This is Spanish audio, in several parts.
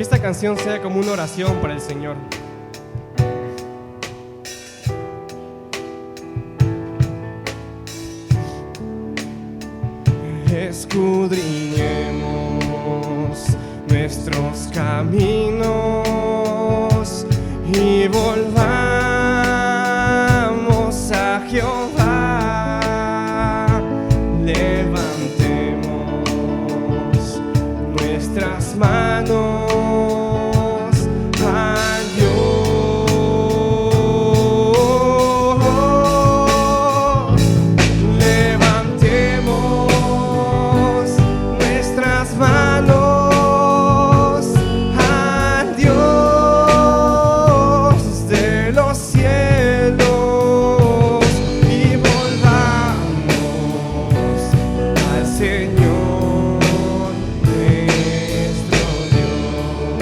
esta canción sea como una oración para el Señor. Escudriñemos nuestros caminos y volvamos a Jehová. Levantemos nuestras manos a Dios. Levantemos nuestras manos a Dios de los cielos y volvamos al Señor nuestro Dios.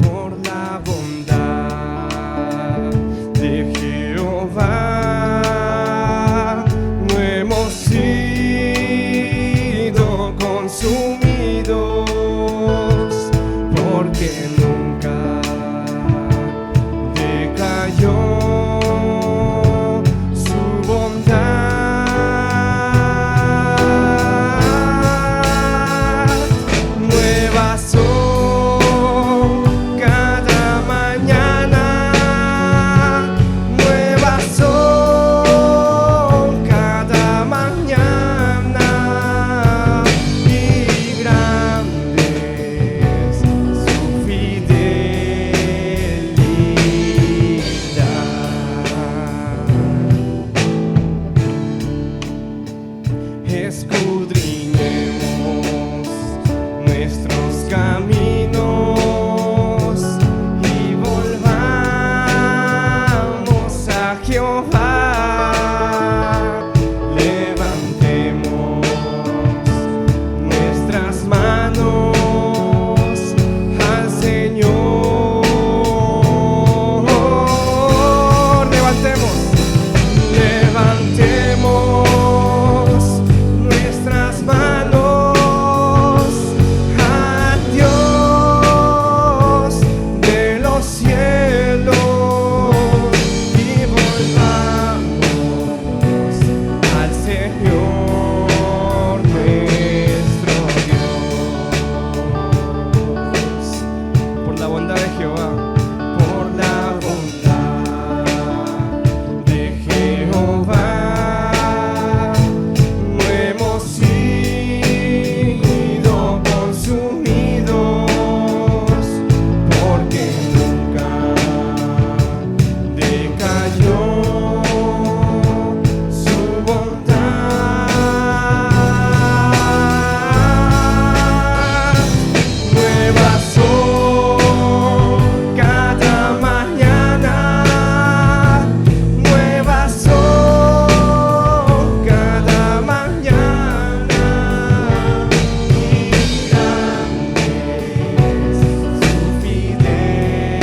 Por la bondad de Jehová no hemos sido consumidos, porque nunca decayó su bondad. Nuevas son cada mañana, nuevas son cada mañana, y grande es su fidelidad. Escudriñemos nuestros caminos y volvamos a Jehová. Levantemos nuestras manos al Señor. Levantemos nuestras manos a Dios de los cielos y volvamos al Señor nuestro Dios. Por la bondad de Jehová, por la bondad de Jehová no hemos sido consumidos, porque nunca decayó su bondad. Nuevas son cada mañana, nuevas son cada mañana, y grande es su fidelidad.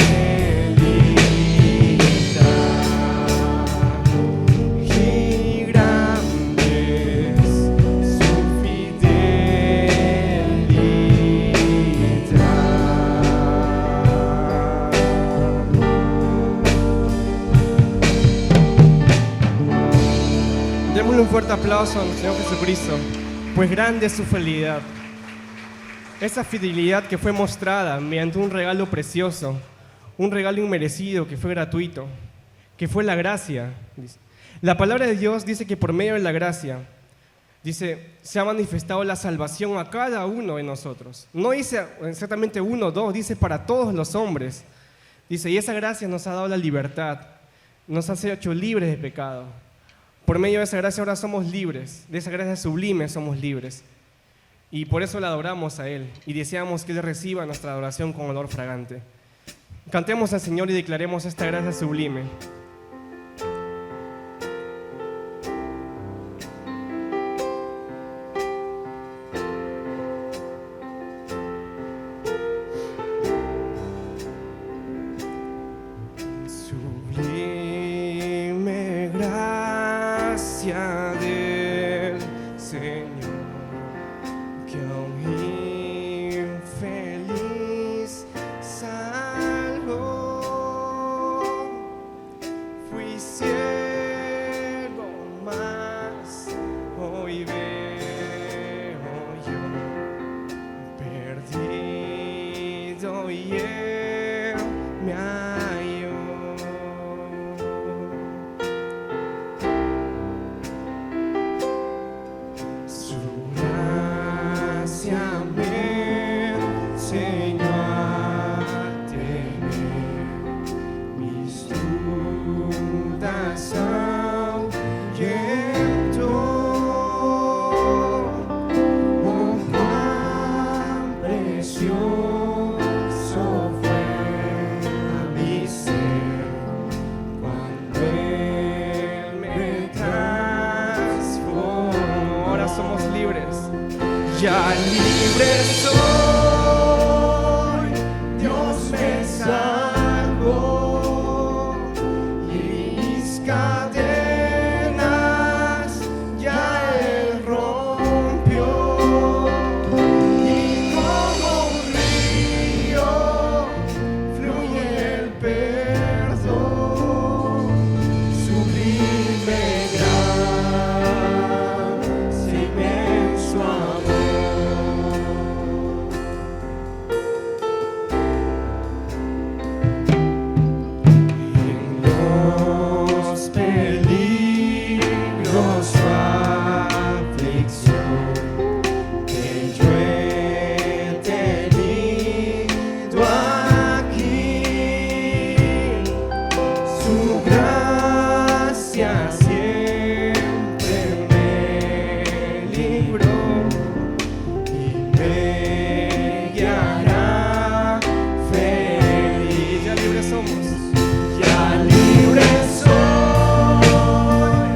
Y grande es su fidelidad. Démosle un fuerte aplauso al Señor Jesucristo, pues grande es su fidelidad. Esa fidelidad que fue mostrada mediante un regalo precioso, un regalo inmerecido que fue gratuito, que fue la gracia. La palabra de Dios dice que por medio de la gracia, dice, se ha manifestado la salvación a cada uno de nosotros. No dice exactamente uno o dos, dice para todos los hombres. Dice, y esa gracia nos ha dado la libertad, nos ha hecho libres de pecado. Por medio de esa gracia ahora somos libres, de esa gracia sublime somos libres. Y por eso le adoramos a Él y deseamos que Él reciba nuestra adoración con olor fragante. Cantemos al Señor y declaremos esta gracia sublime. Sublime gracia del Señor, que ya libre soy, Dios me salvó, y mis cadenas ya Él rompió, y como un río fluye el perdón, sublime gracia, inmenso amor. En los peligros o aflicción que yo he tenido aquí, su gracia siempre me libró y me guiará feliz. Ya libres somos, ya libres soy,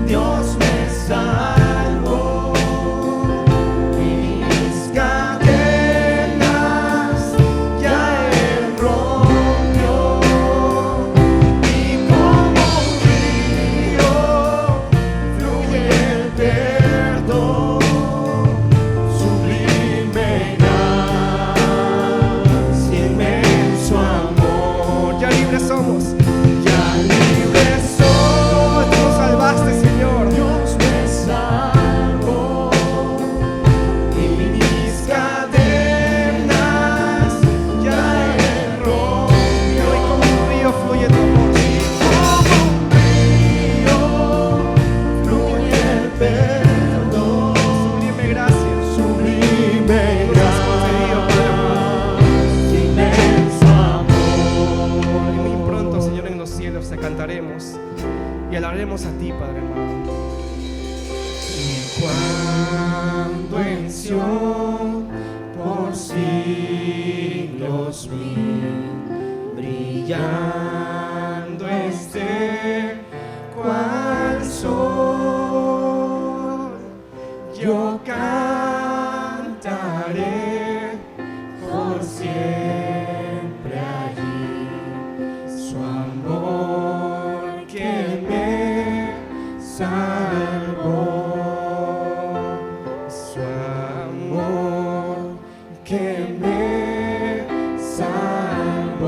Dios me salvó, y mis cadenas ya Él rompió, y como un río fluye el perdón, sublime gracia, inmenso amor. Ya libres somos, ya libres soy, tú nos salvaste, Señor. Dios me salvó, y mis cadenas ya Él rompió, y como un río fluye tu amor, y como un río fluye el perdón, sublime gracia, sublime gracia, inmenso amor. Y muy pronto, Señor, en los cielos te cantaremos y alabaremos a ti, Padre amado. Y cuando en Sión por siglos brillando esté cual sol, yo cantaré por siempre allí su amor que me salvó, su amor que me salvó,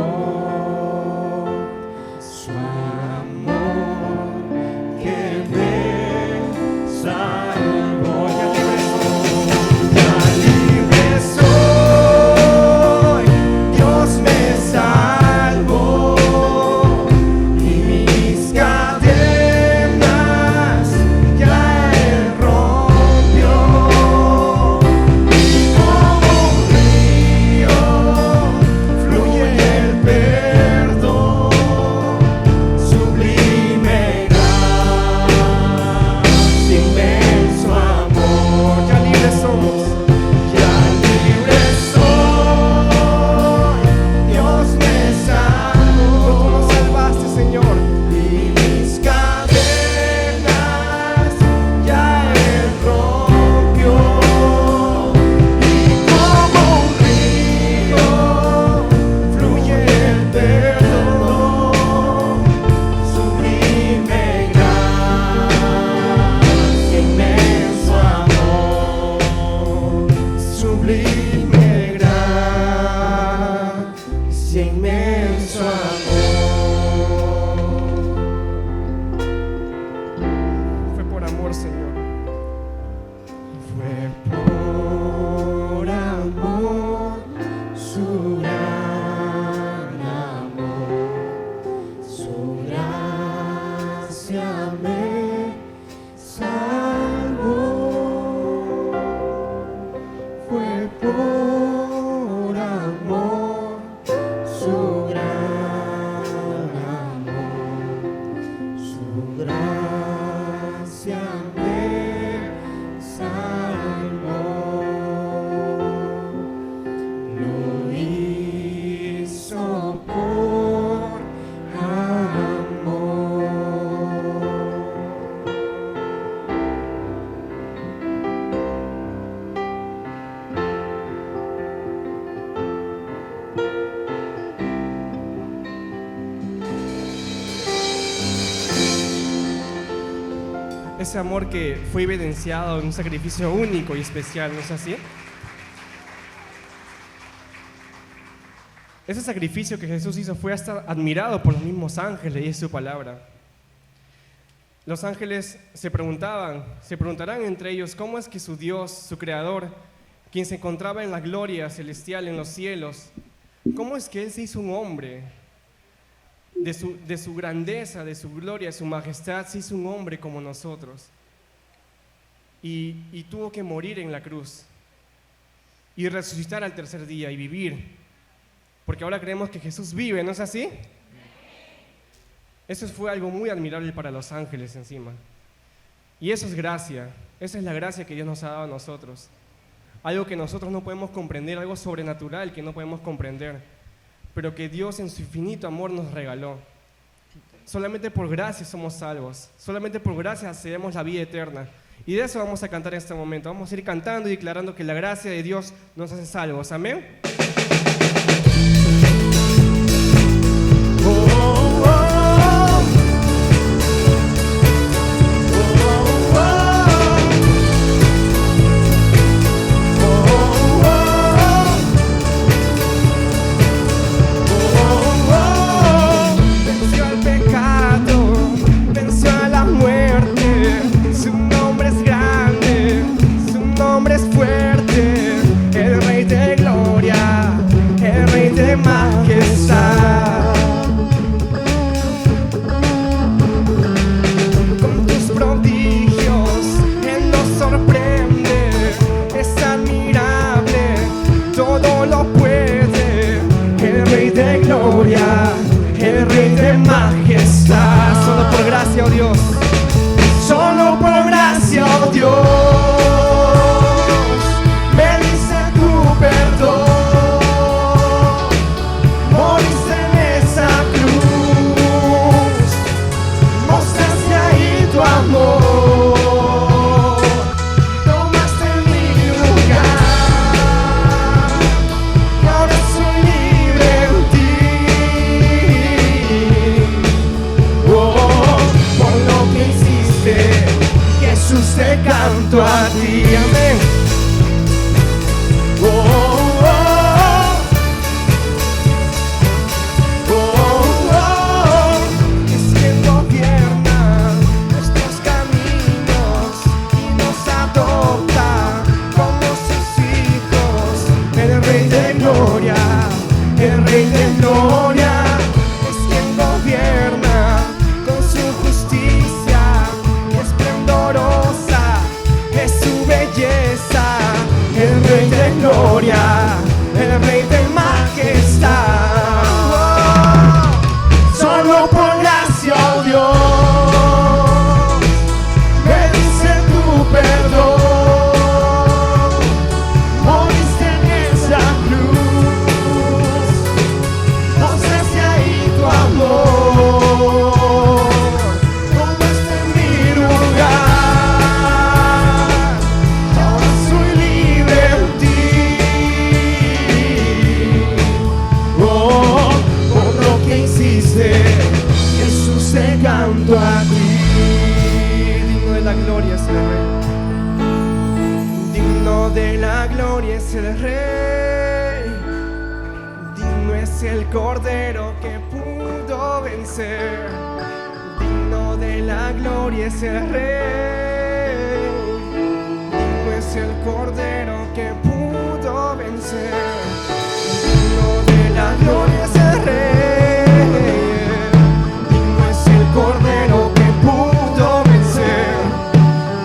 ese amor que fue evidenciado en un sacrificio único y especial, ¿no es así? Ese sacrificio que Jesús hizo fue hasta admirado por los mismos ángeles, y es su palabra. Los ángeles se preguntarán entre ellos cómo es que su Dios, su Creador, quien se encontraba en la gloria celestial en los cielos, cómo es que Él se hizo un hombre, de su grandeza, de su gloria, de su majestad, se hizo un hombre como nosotros, y tuvo que morir en la cruz, y resucitar al tercer día y vivir, porque ahora creemos que Jesús vive, ¿no es así? Eso fue algo muy admirable para los ángeles encima. Y eso es gracia, esa es la gracia que Dios nos ha dado a nosotros. Algo que nosotros no podemos comprender, algo sobrenatural que no podemos comprender, pero que Dios en su infinito amor nos regaló. Solamente por gracia somos salvos, solamente por gracia accedemos a la vida eterna. Y de eso vamos a cantar en este momento. Vamos a ir cantando y declarando que la gracia de Dios nos hace salvos. Amén. El Rey de majestad, solo por gracia, oh Dios, solo por gracia, oh Dios, me dice tu perdón, moriste en esa cruz, mostraste ahí tu amor, tomaste mi lugar, y ahora soy libre en ti. Jesús, te canto a ti, amén. Oh, oh, oh, oh, oh. Es quien gobierna nuestros caminos y nos adopta como sus hijos. El Rey de gloria, el Rey de gloria, es quien gobierna con su justicia esplendorosa, es su belleza. El Rey de gloria, el Rey de majestad, oh, solo por gracia, oh Dios, me dice tu perdón, moriste en esa cruz, mostraste ahí tu amor, tomaste mi lugar, ahora soy libre en ti. Oh, por lo que hiciste, Jesús, te canto a ti. Digno de la gloria es el Rey. Digno de la gloria es el Rey. Digno es el Cordero que pudo vencer. Digno de la gloria es el Rey. Digno es el Cordero que pudo vencer. Digno de la gloria es el Rey. Digno es el Cordero que pudo vencer.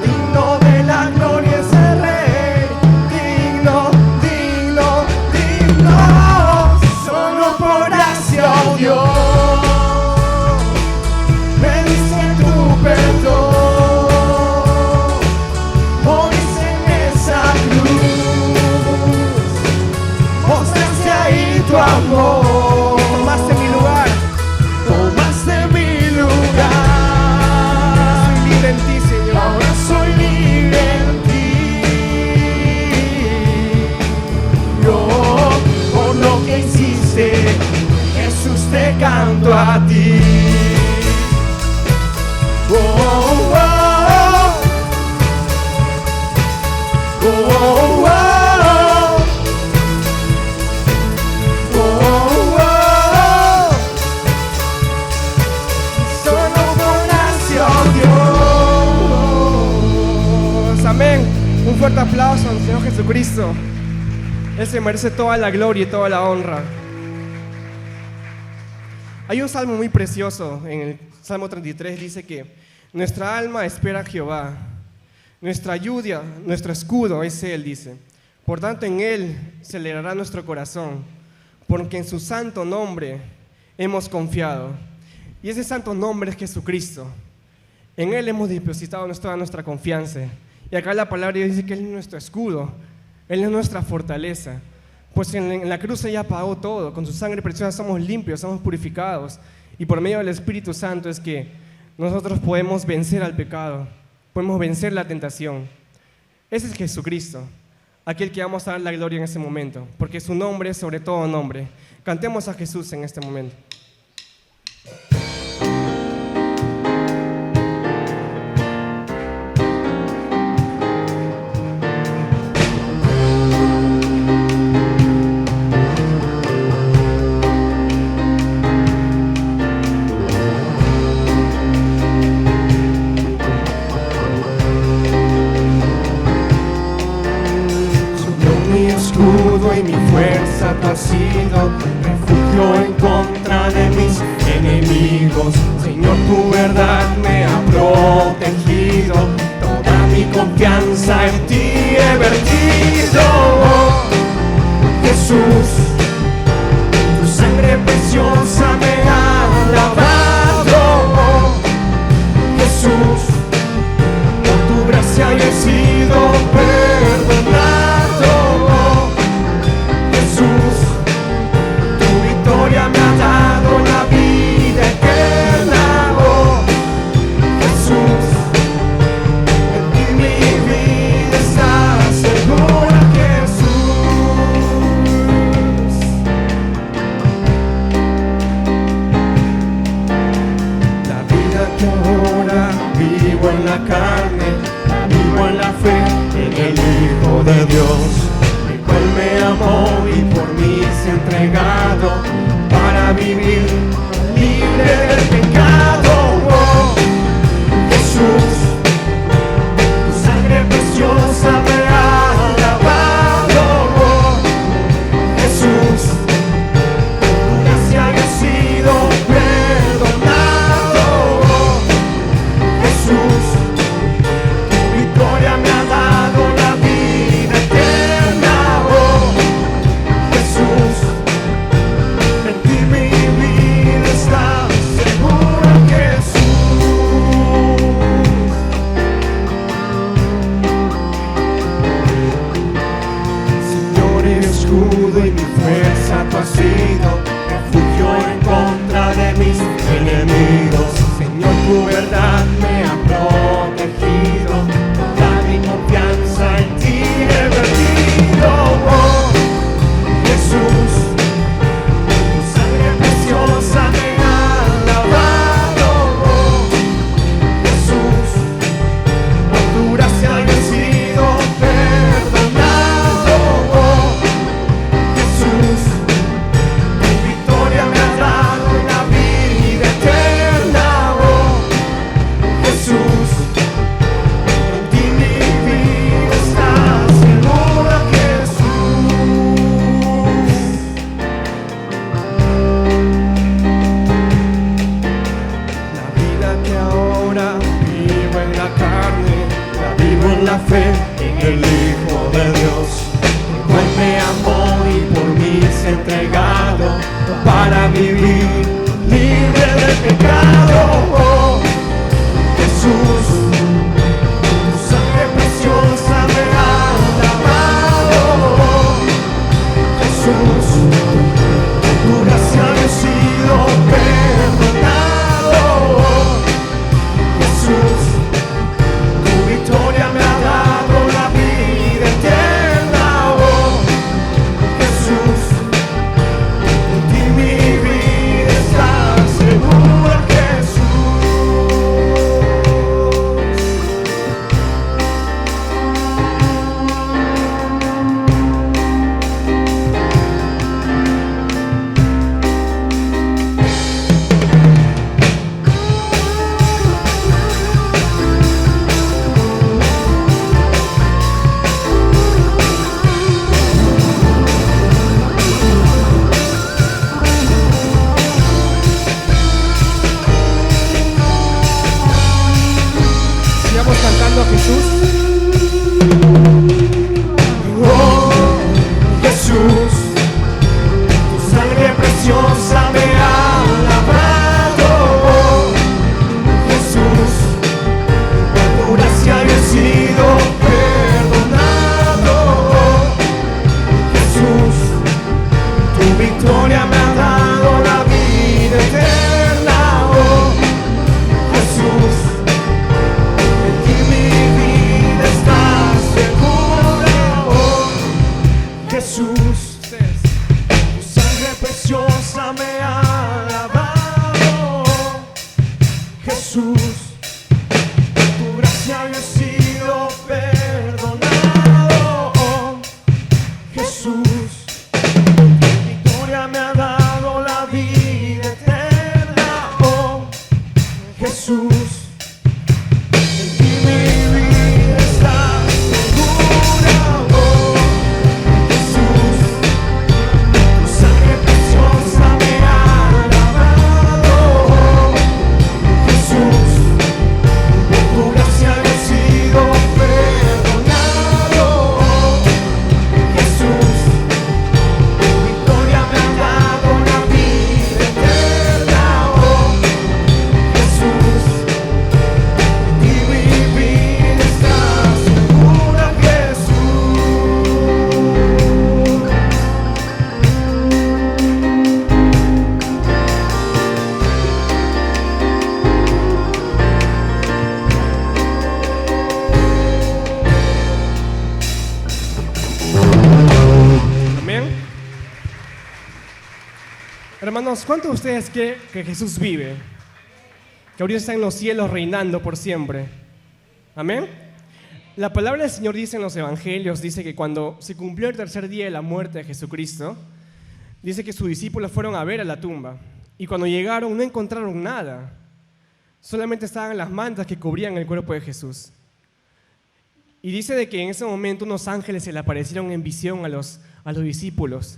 Digno de la gloria es el Rey. Digno, digno, digno. Solo por gracia, oh Dios, me diste tu perdón, moriste en esa cruz, mostraste ahí tu amor, Tomaste mi lugar. tomaste mi lugar. Soy libre en ti, Señor. Ahora soy libre en ti. Yo, por lo que hiciste, Jesús, te canto a ti. Oh, oh, oh. fuerte aplauso al Señor Jesucristo. Él se merece toda la gloria y toda la honra. Hay un salmo muy precioso, en el Salmo 33 dice que nuestra alma espera a Jehová, nuestra ayuda, nuestro escudo es Él, dice. Por tanto, en Él se alegrará nuestro corazón, porque en su santo nombre hemos confiado. Y ese santo nombre es Jesucristo. En Él hemos depositado toda nuestra confianza. Y acá la palabra dice que Él es nuestro escudo, Él es nuestra fortaleza. Pues en la cruz ella pagó todo, con su sangre preciosa somos limpios, somos purificados. Y por medio del Espíritu Santo es que nosotros podemos vencer al pecado, podemos vencer la tentación. Ese es Jesucristo, aquel que vamos a dar la gloria en ese momento, porque su nombre es sobre todo nombre. Cantemos a Jesús en este momento. Y mi fuerza tú has sido refugio en contra de mis enemigos. Señor, tu verdad me ha protegido, toda mi confianza en ti he vertido. Jesús, tu sangre preciosa me ha lavado. Jesús, por tu gracia yo he sido perdonado. Me ha dado la vida eterna, oh Jesús, en ti mi vida está segura, Jesús. La vida que ahora vivo en la carne, la vivo en la fe, en el Hijo de Dios, el cual me amó y por mí se ha entregado, para vivir libre del pecado, oh Jesús, tu sangre preciosa me ha lavado, oh Jesús, tu gracia yo he sido perdonado, oh Jesús, Jesús, tu gracia había sido perdonado. Oh, Jesús, victoria me ha dado la vida eterna. Oh, Jesús, en ti mi vida está segura. Oh, Jesús, tu sangre preciosa me ha lavado. Oh, Jesús, tu gracia había sido perdonado. Oh, Jesús, victoria me ha dado la vida eterna. Oh, Jesús, y mi vida está segura, Jesús. Amén. Hermanos, ¿cuántos de ustedes creen que Jesús vive? Que ahorita está en los cielos reinando por siempre. Amén. La palabra del Señor dice en los evangelios, dice que cuando se cumplió el tercer día de la muerte de Jesucristo, dice que sus discípulos fueron a ver a la tumba. Y cuando llegaron no encontraron nada. Solamente estaban las mantas que cubrían el cuerpo de Jesús. Y dice de que en ese momento unos ángeles se le aparecieron en visión a los discípulos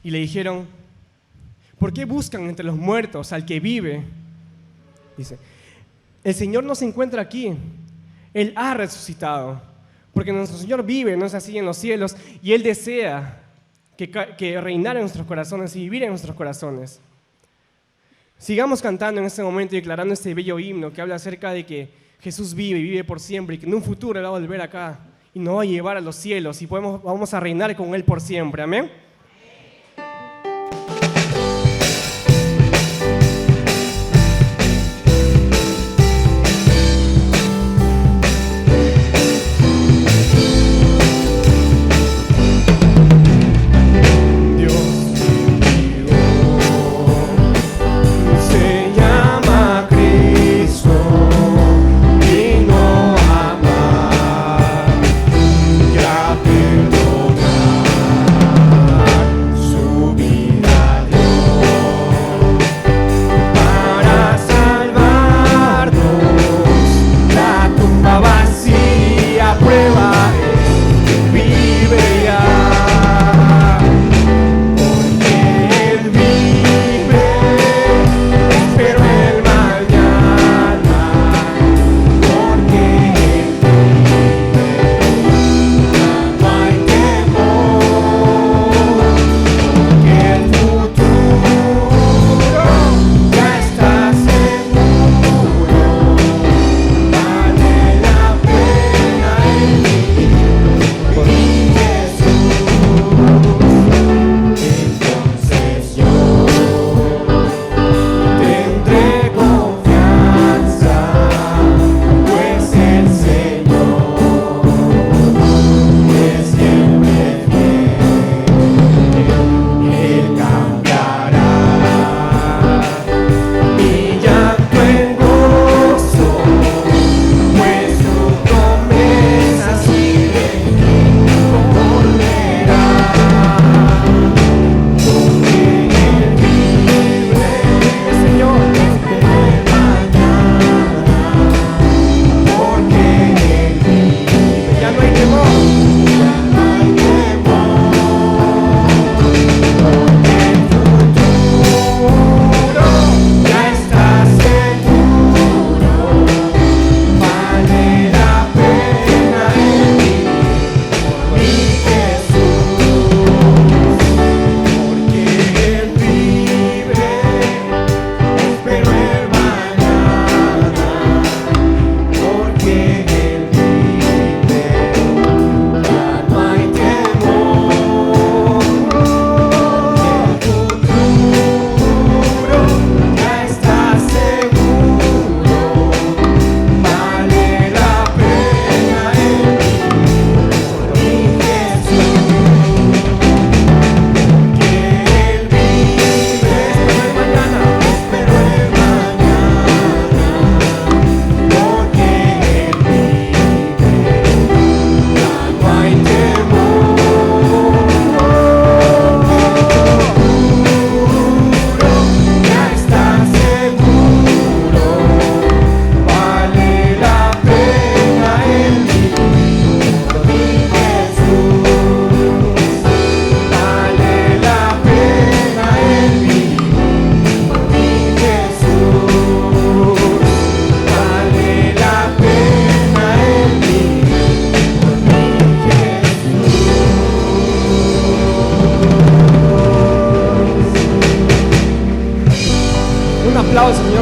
y le dijeron: ¿por qué buscan entre los muertos al que vive? Dice: el Señor no se encuentra aquí, Él ha resucitado, porque nuestro Señor vive, no es así, en los cielos, y Él desea que reinara en nuestros corazones y vivir en nuestros corazones. Sigamos cantando en este momento y declarando este bello himno que habla acerca de que Jesús vive y vive por siempre, y que en un futuro Él va a volver acá y nos va a llevar a los cielos y vamos a reinar con Él por siempre. Amén. Perdonar.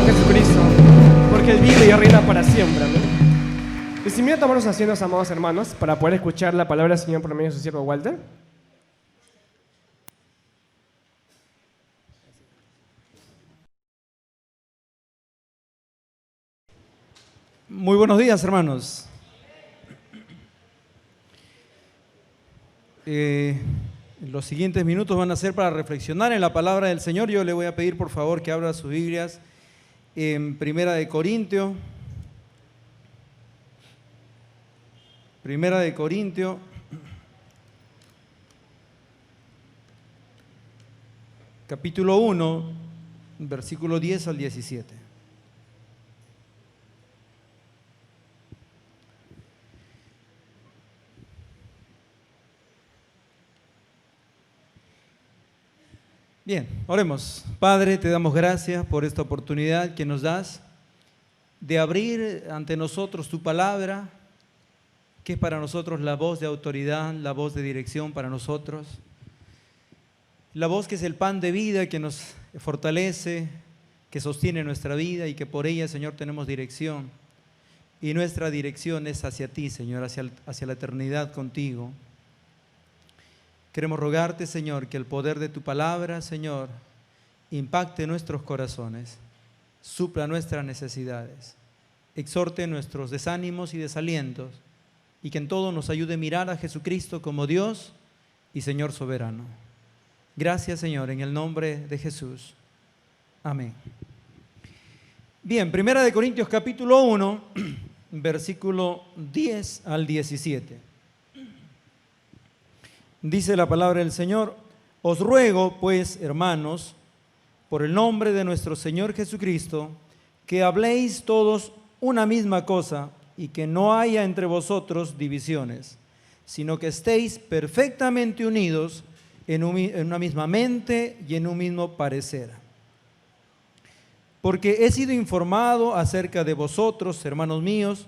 Señor Jesucristo, porque Él vive y reina para siempre. Amén. Les invito a tomar los asientos, amados hermanos, para poder escuchar la palabra del Señor por medio de su siervo Walter. Muy buenos días, hermanos. Los siguientes minutos van a ser para reflexionar en la palabra del Señor. Yo le voy a pedir por favor que abra sus Biblias en Primera de Corintios. Primera de Corintios, capítulo 1, versículo 10 al 17. Bien, oremos. Padre, te damos gracias por esta oportunidad que nos das de abrir ante nosotros tu palabra, que es para nosotros la voz de autoridad, la voz de dirección para nosotros, la voz que es el pan de vida que nos fortalece, que sostiene nuestra vida y que por ella, Señor, tenemos dirección. Y nuestra dirección es hacia ti, Señor, hacia la eternidad contigo. Queremos rogarte, Señor, que el poder de tu palabra, Señor, impacte nuestros corazones, supla nuestras necesidades, exhorte nuestros desánimos y desalientos, y que en todo nos ayude a mirar a Jesucristo como Dios y Señor soberano. Gracias, Señor, en el nombre de Jesús. Amén. Bien, Primera de Corintios capítulo 1, versículo 10 al 17. Dice la palabra del Señor: os ruego, pues, hermanos, por el nombre de nuestro Señor Jesucristo, que habléis todos una misma cosa y que no haya entre vosotros divisiones, sino que estéis perfectamente unidos en una misma mente y en un mismo parecer. Porque he sido informado acerca de vosotros, hermanos míos,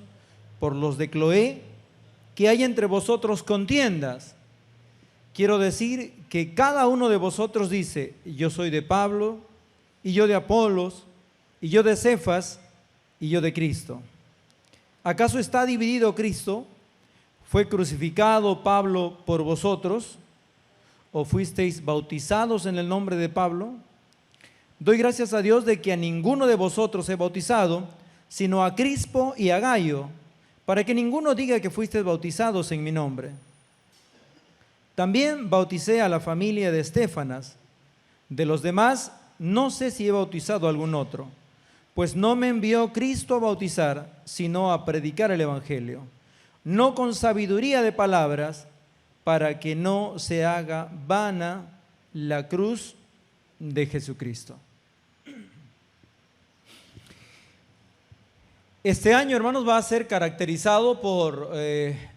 por los de Cloé, que hay entre vosotros contiendas. Quiero decir que cada uno de vosotros dice: yo soy de Pablo, y yo de Apolos, y yo de Cefas, y yo de Cristo. ¿Acaso está dividido Cristo? ¿Fue crucificado Pablo por vosotros? ¿O fuisteis bautizados en el nombre de Pablo? Doy gracias a Dios de que a ninguno de vosotros he bautizado, sino a Crispo y a Gayo, para que ninguno diga que fuisteis bautizados en mi nombre. También bauticé a la familia de Estéfanas. De los demás, no sé si he bautizado a algún otro, pues no me envió Cristo a bautizar, sino a predicar el Evangelio, no con sabiduría de palabras, para que no se haga vana la cruz de Jesucristo. Este año, hermanos, va a ser caracterizado por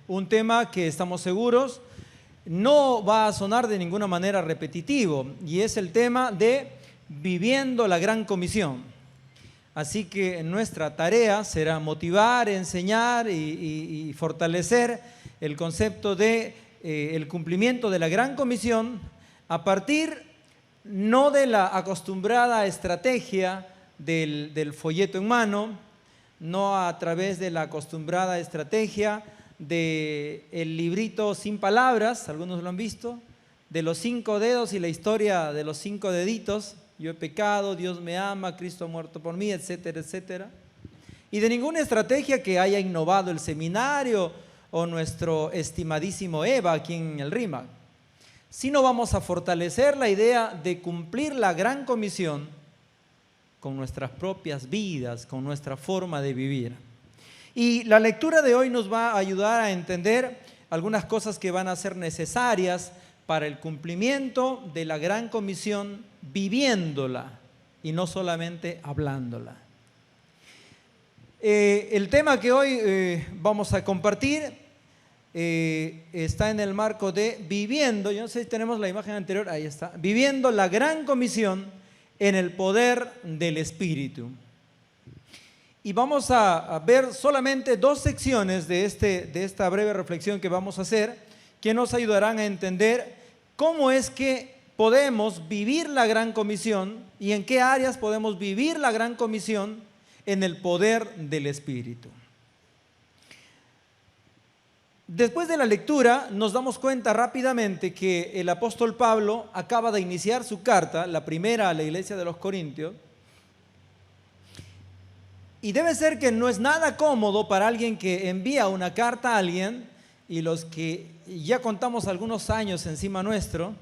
un tema que estamos seguros no va a sonar de ninguna manera repetitivo, y es el tema de viviendo la gran comisión. Así que nuestra tarea será motivar, enseñar y fortalecer el concepto de el cumplimiento de la gran comisión a partir no de la acostumbrada estrategia del folleto en mano, no a través de la acostumbrada estrategia del librito sin palabras, algunos lo han visto, de los 5 dedos y la historia de los 5 deditos: yo he pecado, Dios me ama, Cristo ha muerto por mí, etcétera, etcétera. Y de ninguna estrategia que haya innovado el seminario o nuestro estimadísimo Eva aquí en el RIMAC, sino vamos a fortalecer la idea de cumplir la gran comisión con nuestras propias vidas, con nuestra forma de vivir. Y la lectura de hoy nos va a ayudar a entender algunas cosas que van a ser necesarias para el cumplimiento de la gran comisión, viviéndola y no solamente hablándola. El tema que hoy vamos a compartir está en el marco de viviendo, yo no sé si tenemos la imagen anterior, ahí está, viviendo la gran comisión en el poder del Espíritu. Y vamos a ver solamente 2 secciones de esta breve reflexión que vamos a hacer, que nos ayudarán a entender cómo es que podemos vivir la gran comisión y en qué áreas podemos vivir la gran comisión en el poder del Espíritu. Después de la lectura nos damos cuenta rápidamente que el apóstol Pablo acaba de iniciar su carta, la primera a la iglesia de los Corintios, y debe ser que no es nada cómodo para alguien que envía una carta a alguien, y los que ya contamos algunos años encima nuestro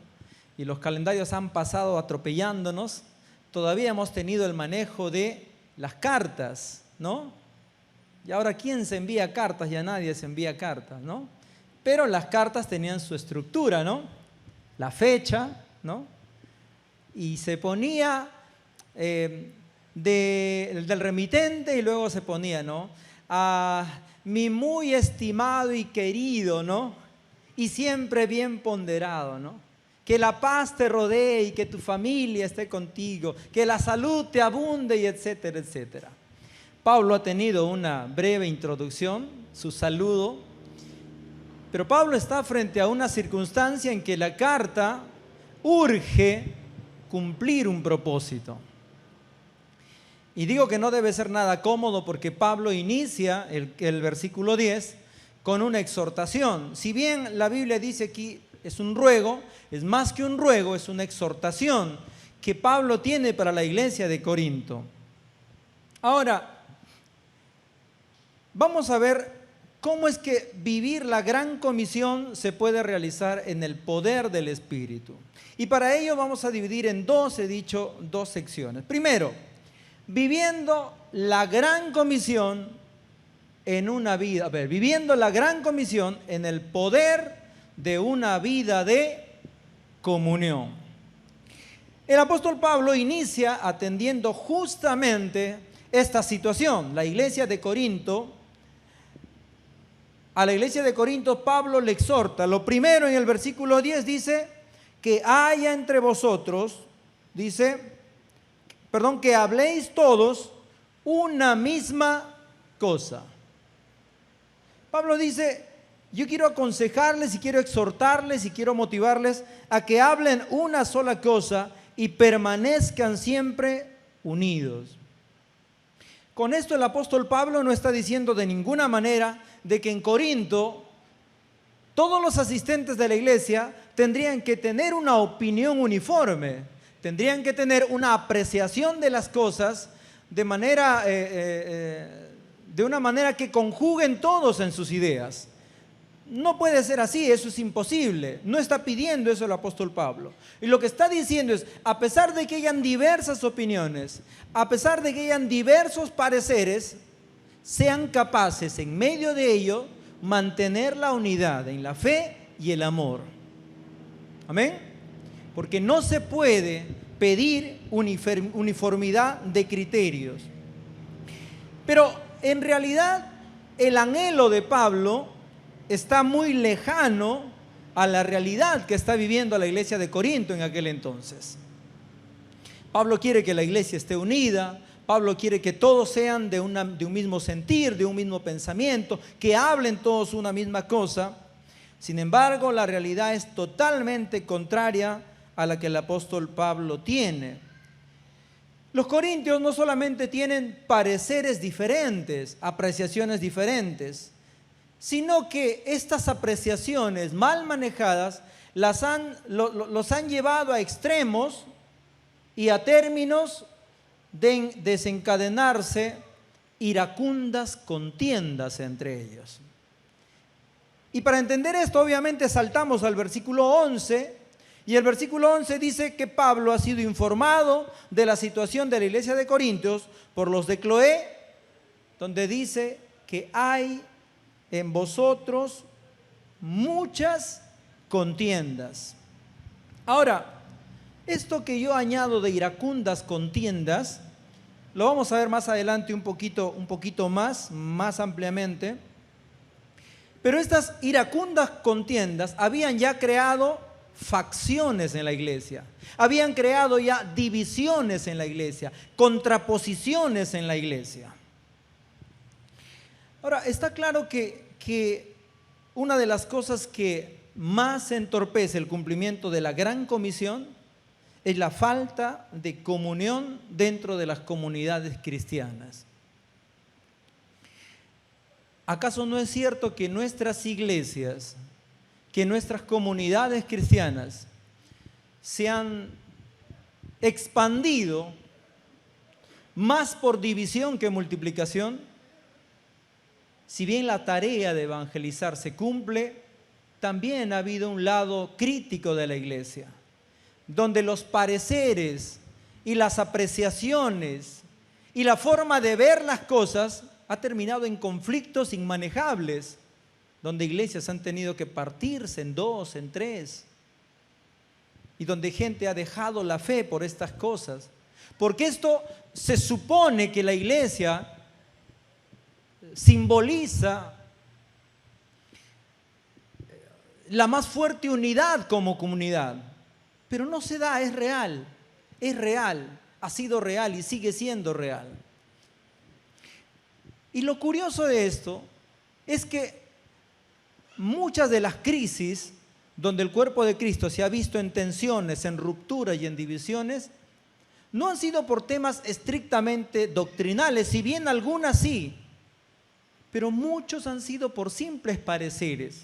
y los calendarios han pasado atropellándonos, todavía hemos tenido el manejo de las cartas, ¿no? Y ahora, ¿quién se envía cartas? Ya nadie se envía cartas, ¿no? Pero las cartas tenían su estructura, ¿no? La fecha, ¿no? Y se ponía del remitente, y luego se ponía, ¿no? A mi muy estimado y querido, ¿no? Y siempre bien ponderado, ¿no? Que la paz te rodee y que tu familia esté contigo, que la salud te abunde, y etcétera, etcétera. Pablo ha tenido una breve introducción, su saludo, pero Pablo está frente a una circunstancia en que la carta urge cumplir un propósito. Y digo que no debe ser nada cómodo porque Pablo inicia el versículo 10 con una exhortación. Si bien la Biblia dice aquí es un ruego, es más que un ruego, es una exhortación que Pablo tiene para la iglesia de Corinto. Ahora, vamos a ver cómo es que vivir la gran comisión se puede realizar en el poder del Espíritu. Y para ello vamos a dividir en dos secciones. Primero, viviendo la gran comisión en una vida, viviendo la gran comisión en el poder de una vida de comunión. El apóstol Pablo inicia atendiendo justamente esta situación. La iglesia de Corinto, a la iglesia de Corinto Pablo le exhorta. Lo primero, en el versículo 10 dice que haya entre vosotros, que habléis todos una misma cosa. Pablo dice, yo quiero aconsejarles y quiero exhortarles y quiero motivarles a que hablen una sola cosa y permanezcan siempre unidos. Con esto el apóstol Pablo no está diciendo de ninguna manera de que en Corinto todos los asistentes de la iglesia tendrían que tener una opinión uniforme, tendrían que tener una apreciación de las cosas de una manera que conjuguen todos en sus ideas. No puede ser así, eso es imposible. No está pidiendo eso el apóstol Pablo. Y lo que está diciendo es, a pesar de que hayan diversas opiniones, a pesar de que hayan diversos pareceres, sean capaces en medio de ello mantener la unidad en la fe y el amor. Amén. Porque no se puede pedir uniformidad de criterios. Pero en realidad el anhelo de Pablo está muy lejano a la realidad que está viviendo la iglesia de Corinto en aquel entonces. Pablo quiere que la iglesia esté unida. Pablo quiere que todos sean de un mismo sentir, de un mismo pensamiento, que hablen todos una misma cosa. Sin embargo, la realidad es totalmente contraria a la que el apóstol Pablo tiene. Los corintios no solamente tienen pareceres diferentes, apreciaciones diferentes, sino que estas apreciaciones mal manejadas los han llevado a extremos y a términos de desencadenarse iracundas contiendas entre ellos. Y para entender esto, obviamente saltamos al versículo 11, y el versículo 11 dice que Pablo ha sido informado de la situación de la iglesia de Corintios por los de Cloé, donde dice que hay en vosotros muchas contiendas. Ahora, esto que yo añado de iracundas contiendas, lo vamos a ver más adelante un poquito más ampliamente. Pero estas iracundas contiendas habían ya creado facciones en la iglesia, habían creado ya divisiones en la iglesia, contraposiciones en la iglesia. Ahora, está claro que una de las cosas que más entorpece el cumplimiento de la gran comisión es la falta de comunión dentro de las comunidades cristianas. ¿Acaso no es cierto que nuestras iglesias, que nuestras comunidades cristianas se han expandido más por división que multiplicación? Si bien la tarea de evangelizar se cumple, también ha habido un lado crítico de la iglesia, donde los pareceres y las apreciaciones y la forma de ver las cosas ha terminado en conflictos inmanejables, donde iglesias han tenido que partirse en dos, en tres, y donde gente ha dejado la fe por estas cosas. Porque esto se supone que la iglesia simboliza la más fuerte unidad como comunidad, pero no se da, es real, ha sido real y sigue siendo real. Y lo curioso de esto es que muchas de las crisis donde el cuerpo de Cristo se ha visto en tensiones, en rupturas y en divisiones, no han sido por temas estrictamente doctrinales, si bien algunas sí, pero muchos han sido por simples pareceres.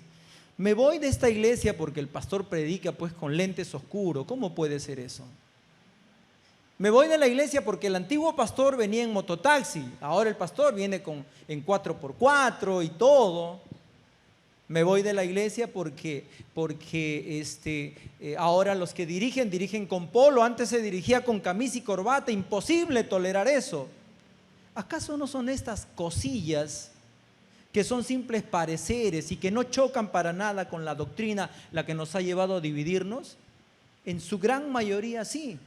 Me voy de esta iglesia porque el pastor predica pues con lentes oscuros. ¿Cómo puede ser eso? Me voy de la iglesia porque el antiguo pastor venía en mototaxi, ahora el pastor viene en 4x4 y todo. Me voy de la iglesia porque ahora los que dirigen con polo, antes se dirigía con camisa y corbata, imposible tolerar eso. ¿Acaso no son estas cosillas que son simples pareceres y que no chocan para nada con la doctrina la que nos ha llevado a dividirnos? En su gran mayoría sí.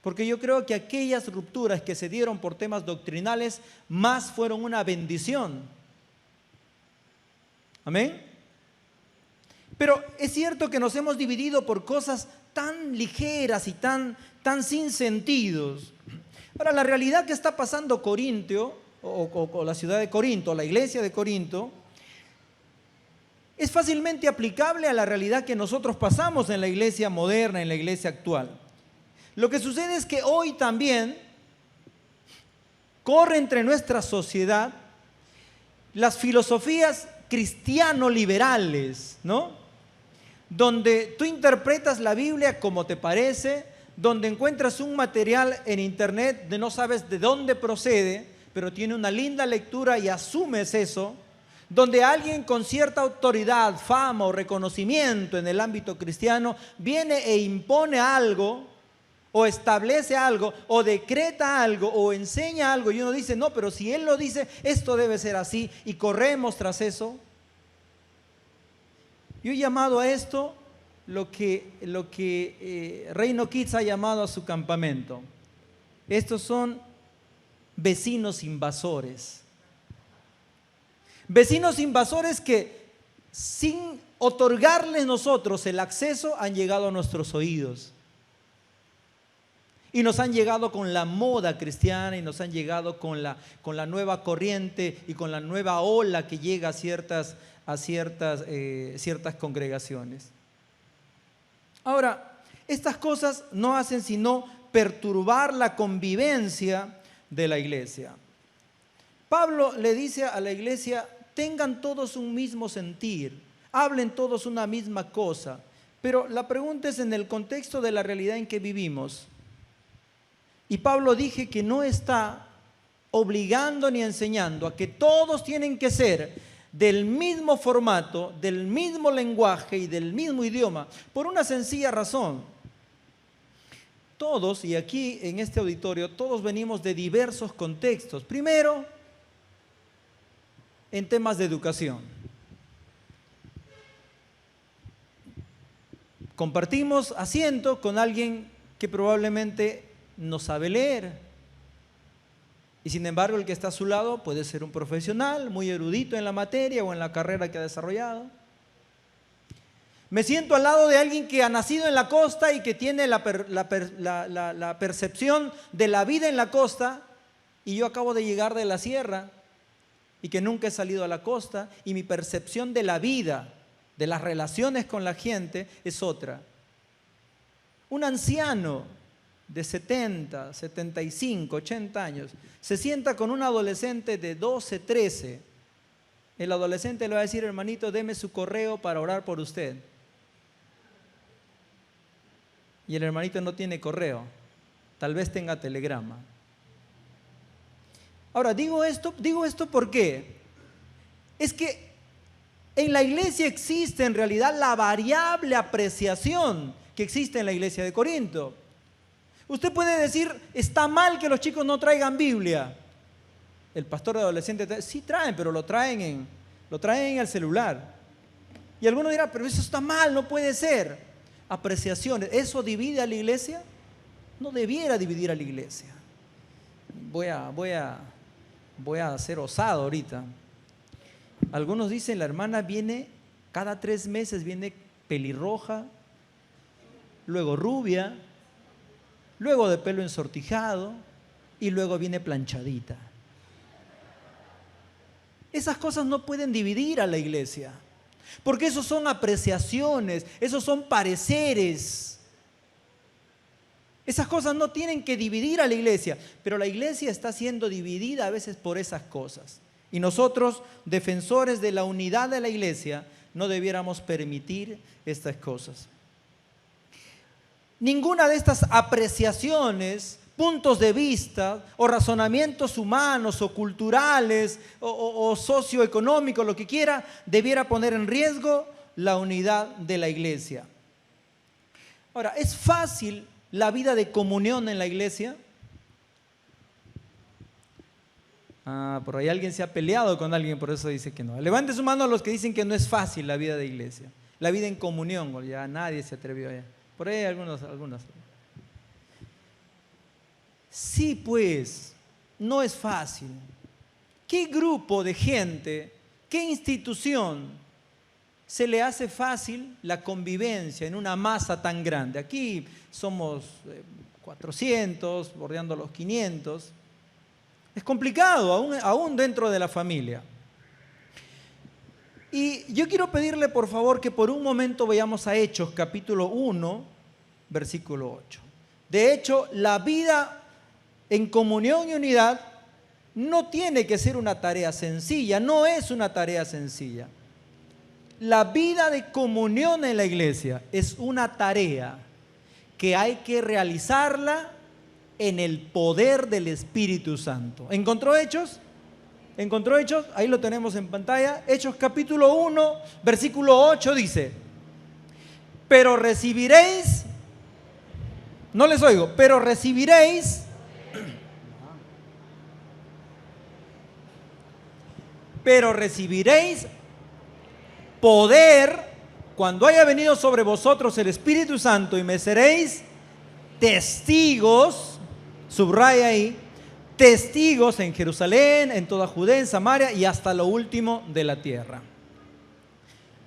Porque yo creo que aquellas rupturas que se dieron por temas doctrinales más fueron una bendición. ¿Amén? Pero es cierto que nos hemos dividido por cosas tan ligeras y tan sin sentidos. Ahora, la realidad que está pasando Corintio, o la ciudad de Corinto, la iglesia de Corinto, es fácilmente aplicable a la realidad que nosotros pasamos en la iglesia moderna, en la iglesia actual. Lo que sucede es que hoy también corre entre nuestra sociedad las filosofías cristiano-liberales, ¿no? Donde tú interpretas la Biblia como te parece, donde encuentras un material en internet de no sabes de dónde procede, pero tiene una linda lectura y asumes eso, donde alguien con cierta autoridad, fama o reconocimiento en el ámbito cristiano viene e impone algo, o establece algo, o decreta algo, o enseña algo, y uno dice, no, pero si él lo dice, esto debe ser así, y corremos tras eso. Yo he llamado a esto lo que Reino Kids ha llamado a su campamento. Estos son vecinos invasores. Vecinos invasores que sin otorgarles nosotros el acceso han llegado a nuestros oídos. Y nos han llegado con la moda cristiana y nos han llegado con la nueva corriente y con la nueva ola que llega a ciertas congregaciones. Ahora, estas cosas no hacen sino perturbar la convivencia de la iglesia. Pablo le dice a la iglesia, tengan todos un mismo sentir, hablen todos una misma cosa. Pero la pregunta es en el contexto de la realidad en que vivimos. Y Pablo dije que no está obligando ni enseñando a que todos tienen que ser del mismo formato, del mismo lenguaje y del mismo idioma, por una sencilla razón. Todos, y aquí en este auditorio, todos venimos de diversos contextos. Primero, en temas de educación. Compartimos asiento con alguien que probablemente no sabe leer. Y sin embargo, el que está a su lado puede ser un profesional muy erudito en la materia o en la carrera que ha desarrollado. Me siento al lado de alguien que ha nacido en la costa y que tiene la percepción de la vida en la costa, y yo acabo de llegar de la sierra y que nunca he salido a la costa, y mi percepción de la vida, de las relaciones con la gente, es otra. Un anciano de 70, 75, 80 años se sienta con un adolescente de 12, 13. El adolescente le va a decir: hermanito, deme su correo para orar por usted. Y el hermanito no tiene correo, tal vez tenga telegrama. Ahora, digo esto ¿por qué? Es que en la iglesia existe en realidad la variable apreciación que existe en la iglesia de Corinto. Usted puede decir: está mal que los chicos no traigan Biblia. El pastor de adolescentes sí traen, pero lo traen en el celular. Y algunos dirán: pero eso está mal, no puede ser. Apreciaciones, ¿eso divide a la iglesia? No debiera dividir a la iglesia. Voy a ser osado ahorita. Algunos dicen: la hermana viene cada 3 meses, viene pelirroja, luego rubia, luego de pelo ensortijado y luego viene planchadita. Esas cosas no pueden dividir a la iglesia, porque esos son apreciaciones, esos son pareceres. Esas cosas no tienen que dividir a la iglesia, pero la iglesia está siendo dividida a veces por esas cosas. Y nosotros, defensores de la unidad de la iglesia, no debiéramos permitir estas cosas. Ninguna de estas apreciaciones, puntos de vista o razonamientos humanos o culturales o socioeconómicos, lo que quiera, debiera poner en riesgo la unidad de la iglesia. Ahora, ¿es fácil la vida de comunión en la iglesia? Por ahí alguien se ha peleado con alguien, por eso dice que no. Levante su mano a los que dicen que no es fácil la vida de iglesia, la vida en comunión. Ya nadie se atrevió allá. Por ahí algunos. Sí, pues, no es fácil. ¿Qué grupo de gente, qué institución se le hace fácil la convivencia en una masa tan grande? Aquí somos 400, bordeando los 500. Es complicado, aún dentro de la familia. Y yo quiero pedirle, por favor, que por un momento vayamos a Hechos, capítulo 1, versículo 8. De hecho, la vida en comunión y unidad no tiene que ser una tarea sencilla, no es una tarea sencilla. La vida de comunión en la iglesia es una tarea que hay que realizarla en el poder del Espíritu Santo. ¿Encontró Hechos? ¿Encontró Hechos? Ahí lo tenemos en pantalla. Hechos capítulo 1, versículo 8 dice: pero recibiréis, no les oigo, pero recibiréis poder cuando haya venido sobre vosotros el Espíritu Santo, y me seréis testigos, subraya ahí, testigos en Jerusalén, en toda Judea, en Samaria y hasta lo último de la tierra.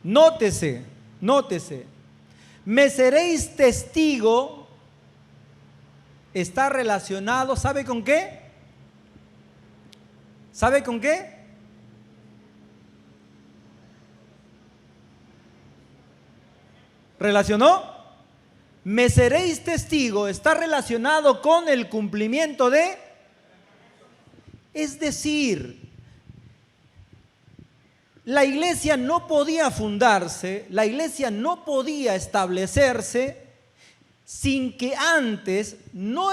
Nótese, me seréis testigo está relacionado, ¿sabe con qué? ¿Sabe con qué? ¿Relacionó? Me seréis testigo está relacionado con el cumplimiento de, es decir, la iglesia no podía fundarse, la iglesia no podía establecerse sin que antes no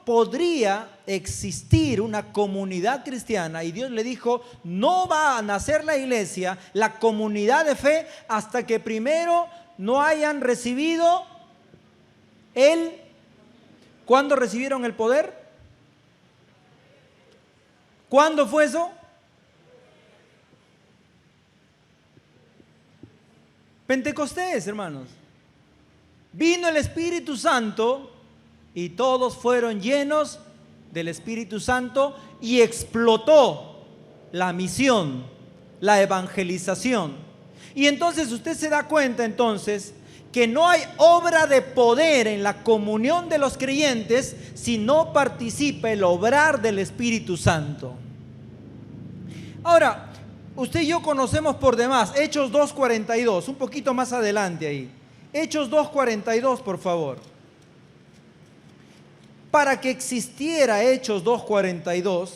podría existir una comunidad cristiana, y Dios le dijo: no va a nacer la iglesia, la comunidad de fe, hasta que primero no hayan recibido ¿cuándo recibieron el poder? ¿Cuándo fue eso? Pentecostés, hermanos. Vino el Espíritu Santo y todos fueron llenos del Espíritu Santo y explotó la misión, la evangelización. Y entonces usted se da cuenta entonces que no hay obra de poder en la comunión de los creyentes si no participa el obrar del Espíritu Santo. Ahora, usted y yo conocemos por demás Hechos 2:42, un poquito más adelante ahí. Hechos 2:42, por favor. para que existiera Hechos 2:42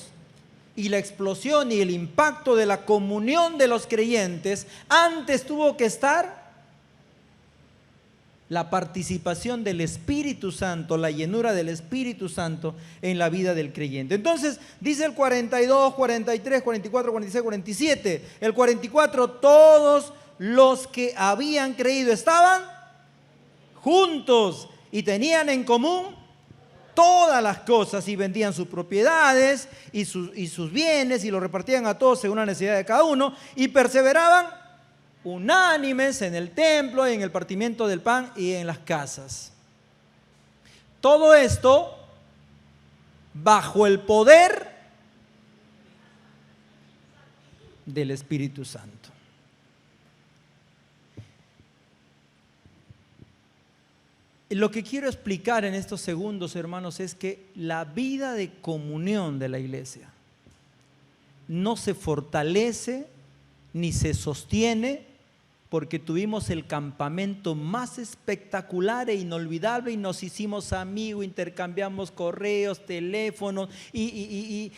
y la explosión y el impacto de la comunión de los creyentes, antes tuvo que estar la participación del Espíritu Santo, la llenura del Espíritu Santo en la vida del creyente. Entonces, dice el 42, 43, 44, 46, 47. El 44, todos los que habían creído estaban juntos y tenían en común todas las cosas, y vendían sus propiedades y sus bienes y los repartían a todos según la necesidad de cada uno, y perseveraban unánimes en el templo, en el partimiento del pan y en las casas. Todo esto bajo el poder del Espíritu Santo. Lo que quiero explicar en estos segundos, hermanos, es que la vida de comunión de la iglesia no se fortalece ni se sostiene porque tuvimos el campamento más espectacular e inolvidable y nos hicimos amigos, intercambiamos correos, teléfonos y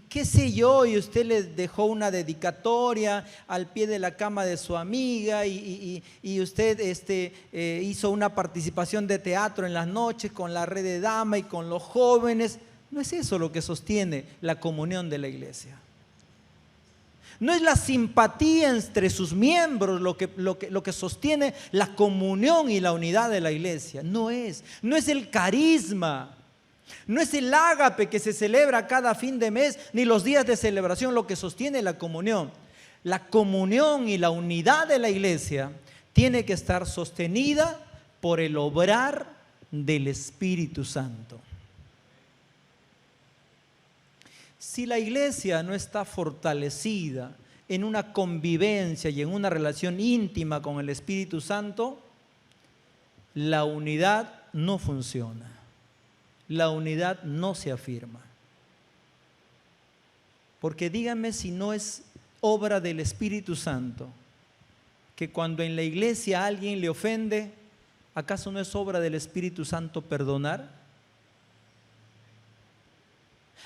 qué sé yo, y usted le dejó una dedicatoria al pie de la cama de su amiga y usted hizo una participación de teatro en las noches con la red de dama y con los jóvenes. No es eso lo que sostiene la comunión de la iglesia. No es la simpatía entre sus miembros lo que sostiene la comunión y la unidad de la iglesia. No es el carisma, no es el ágape que se celebra cada fin de mes, ni los días de celebración lo que sostiene la comunión. La comunión y la unidad de la iglesia tiene que estar sostenida por el obrar del Espíritu Santo. Si la iglesia no está fortalecida en una convivencia y en una relación íntima con el Espíritu Santo, la unidad no funciona, la unidad no se afirma. Porque díganme si no es obra del Espíritu Santo que cuando en la iglesia a alguien le ofende, ¿acaso no es obra del Espíritu Santo perdonar?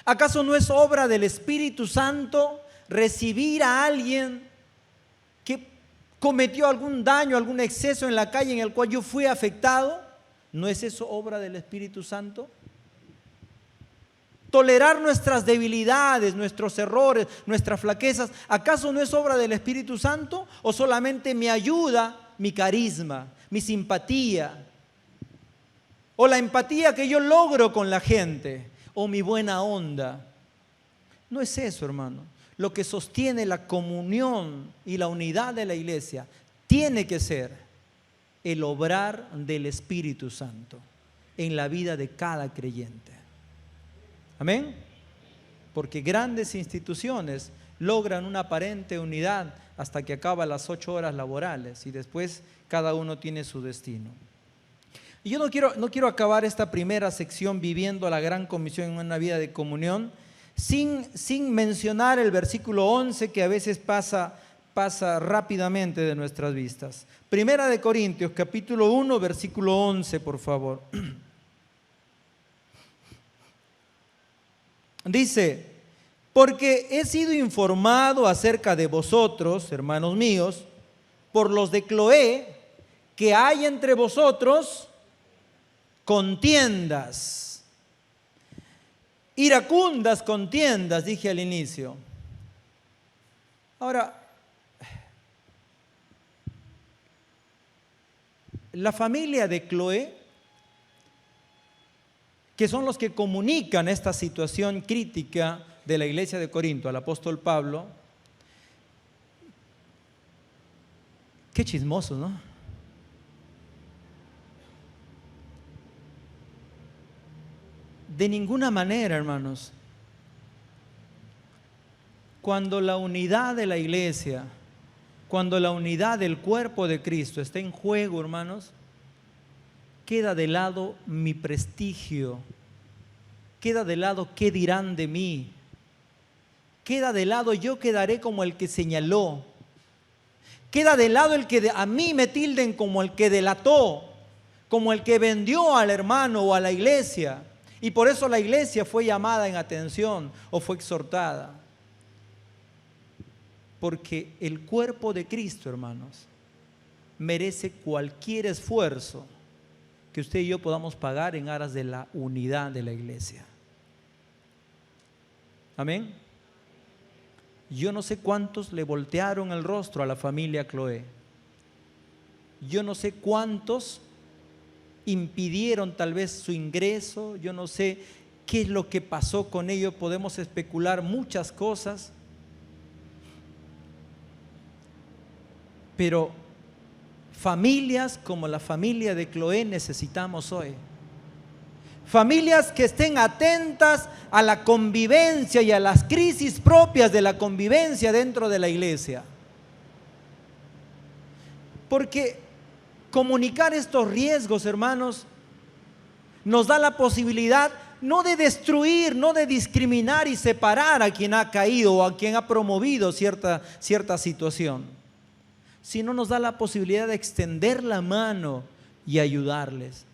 ¿Acaso no es obra del Espíritu Santo recibir a alguien que cometió algún daño, algún exceso en la calle en el cual yo fui afectado? ¿No es eso obra del Espíritu Santo? Tolerar nuestras debilidades, nuestros errores, nuestras flaquezas, ¿acaso no es obra del Espíritu Santo? ¿O solamente me ayuda mi carisma, mi simpatía, o la empatía que yo logro con la gente, o mi buena onda? No es eso, hermano. Lo que sostiene la comunión y la unidad de la iglesia tiene que ser el obrar del Espíritu Santo en la vida de cada creyente. Amén. Porque grandes instituciones logran una aparente unidad hasta que acaban las 8 horas laborales y después cada uno tiene su destino. Y yo no quiero acabar esta primera sección viviendo la gran comisión en una vida de comunión sin mencionar el versículo 11 que a veces pasa rápidamente de nuestras vistas. Primera de Corintios, capítulo 1, versículo 11, por favor. Dice: porque he sido informado acerca de vosotros, hermanos míos, por los de Cloé, que hay entre vosotros contiendas, iracundas contiendas, dije al inicio. Ahora, la familia de Cloé, que son los que comunican esta situación crítica de la iglesia de Corinto al apóstol Pablo, qué chismoso, ¿no? De ninguna manera, hermanos. Cuando la unidad de la iglesia, cuando la unidad del cuerpo de Cristo está en juego, hermanos, queda de lado mi prestigio, queda de lado qué dirán de mí, queda de lado yo quedaré como el que señaló, queda de lado el que a mí me tilden como el que delató, como el que vendió al hermano o a la iglesia. Y por eso la iglesia fue llamada en atención o fue exhortada. Porque el cuerpo de Cristo, hermanos, merece cualquier esfuerzo que usted y yo podamos pagar en aras de la unidad de la iglesia. Amén. Yo no sé cuántos le voltearon el rostro a la familia Cloé. Yo no sé cuántos impidieron tal vez su ingreso. Yo no sé qué es lo que pasó con ellos. Podemos especular muchas cosas. Pero familias como la familia de Cloé necesitamos hoy. Familias que estén atentas a la convivencia y a las crisis propias de la convivencia dentro de la iglesia. Porque comunicar estos riesgos, hermanos, nos da la posibilidad no de destruir, no de discriminar y separar a quien ha caído o a quien ha promovido cierta situación, sino nos da la posibilidad de extender la mano y ayudarles.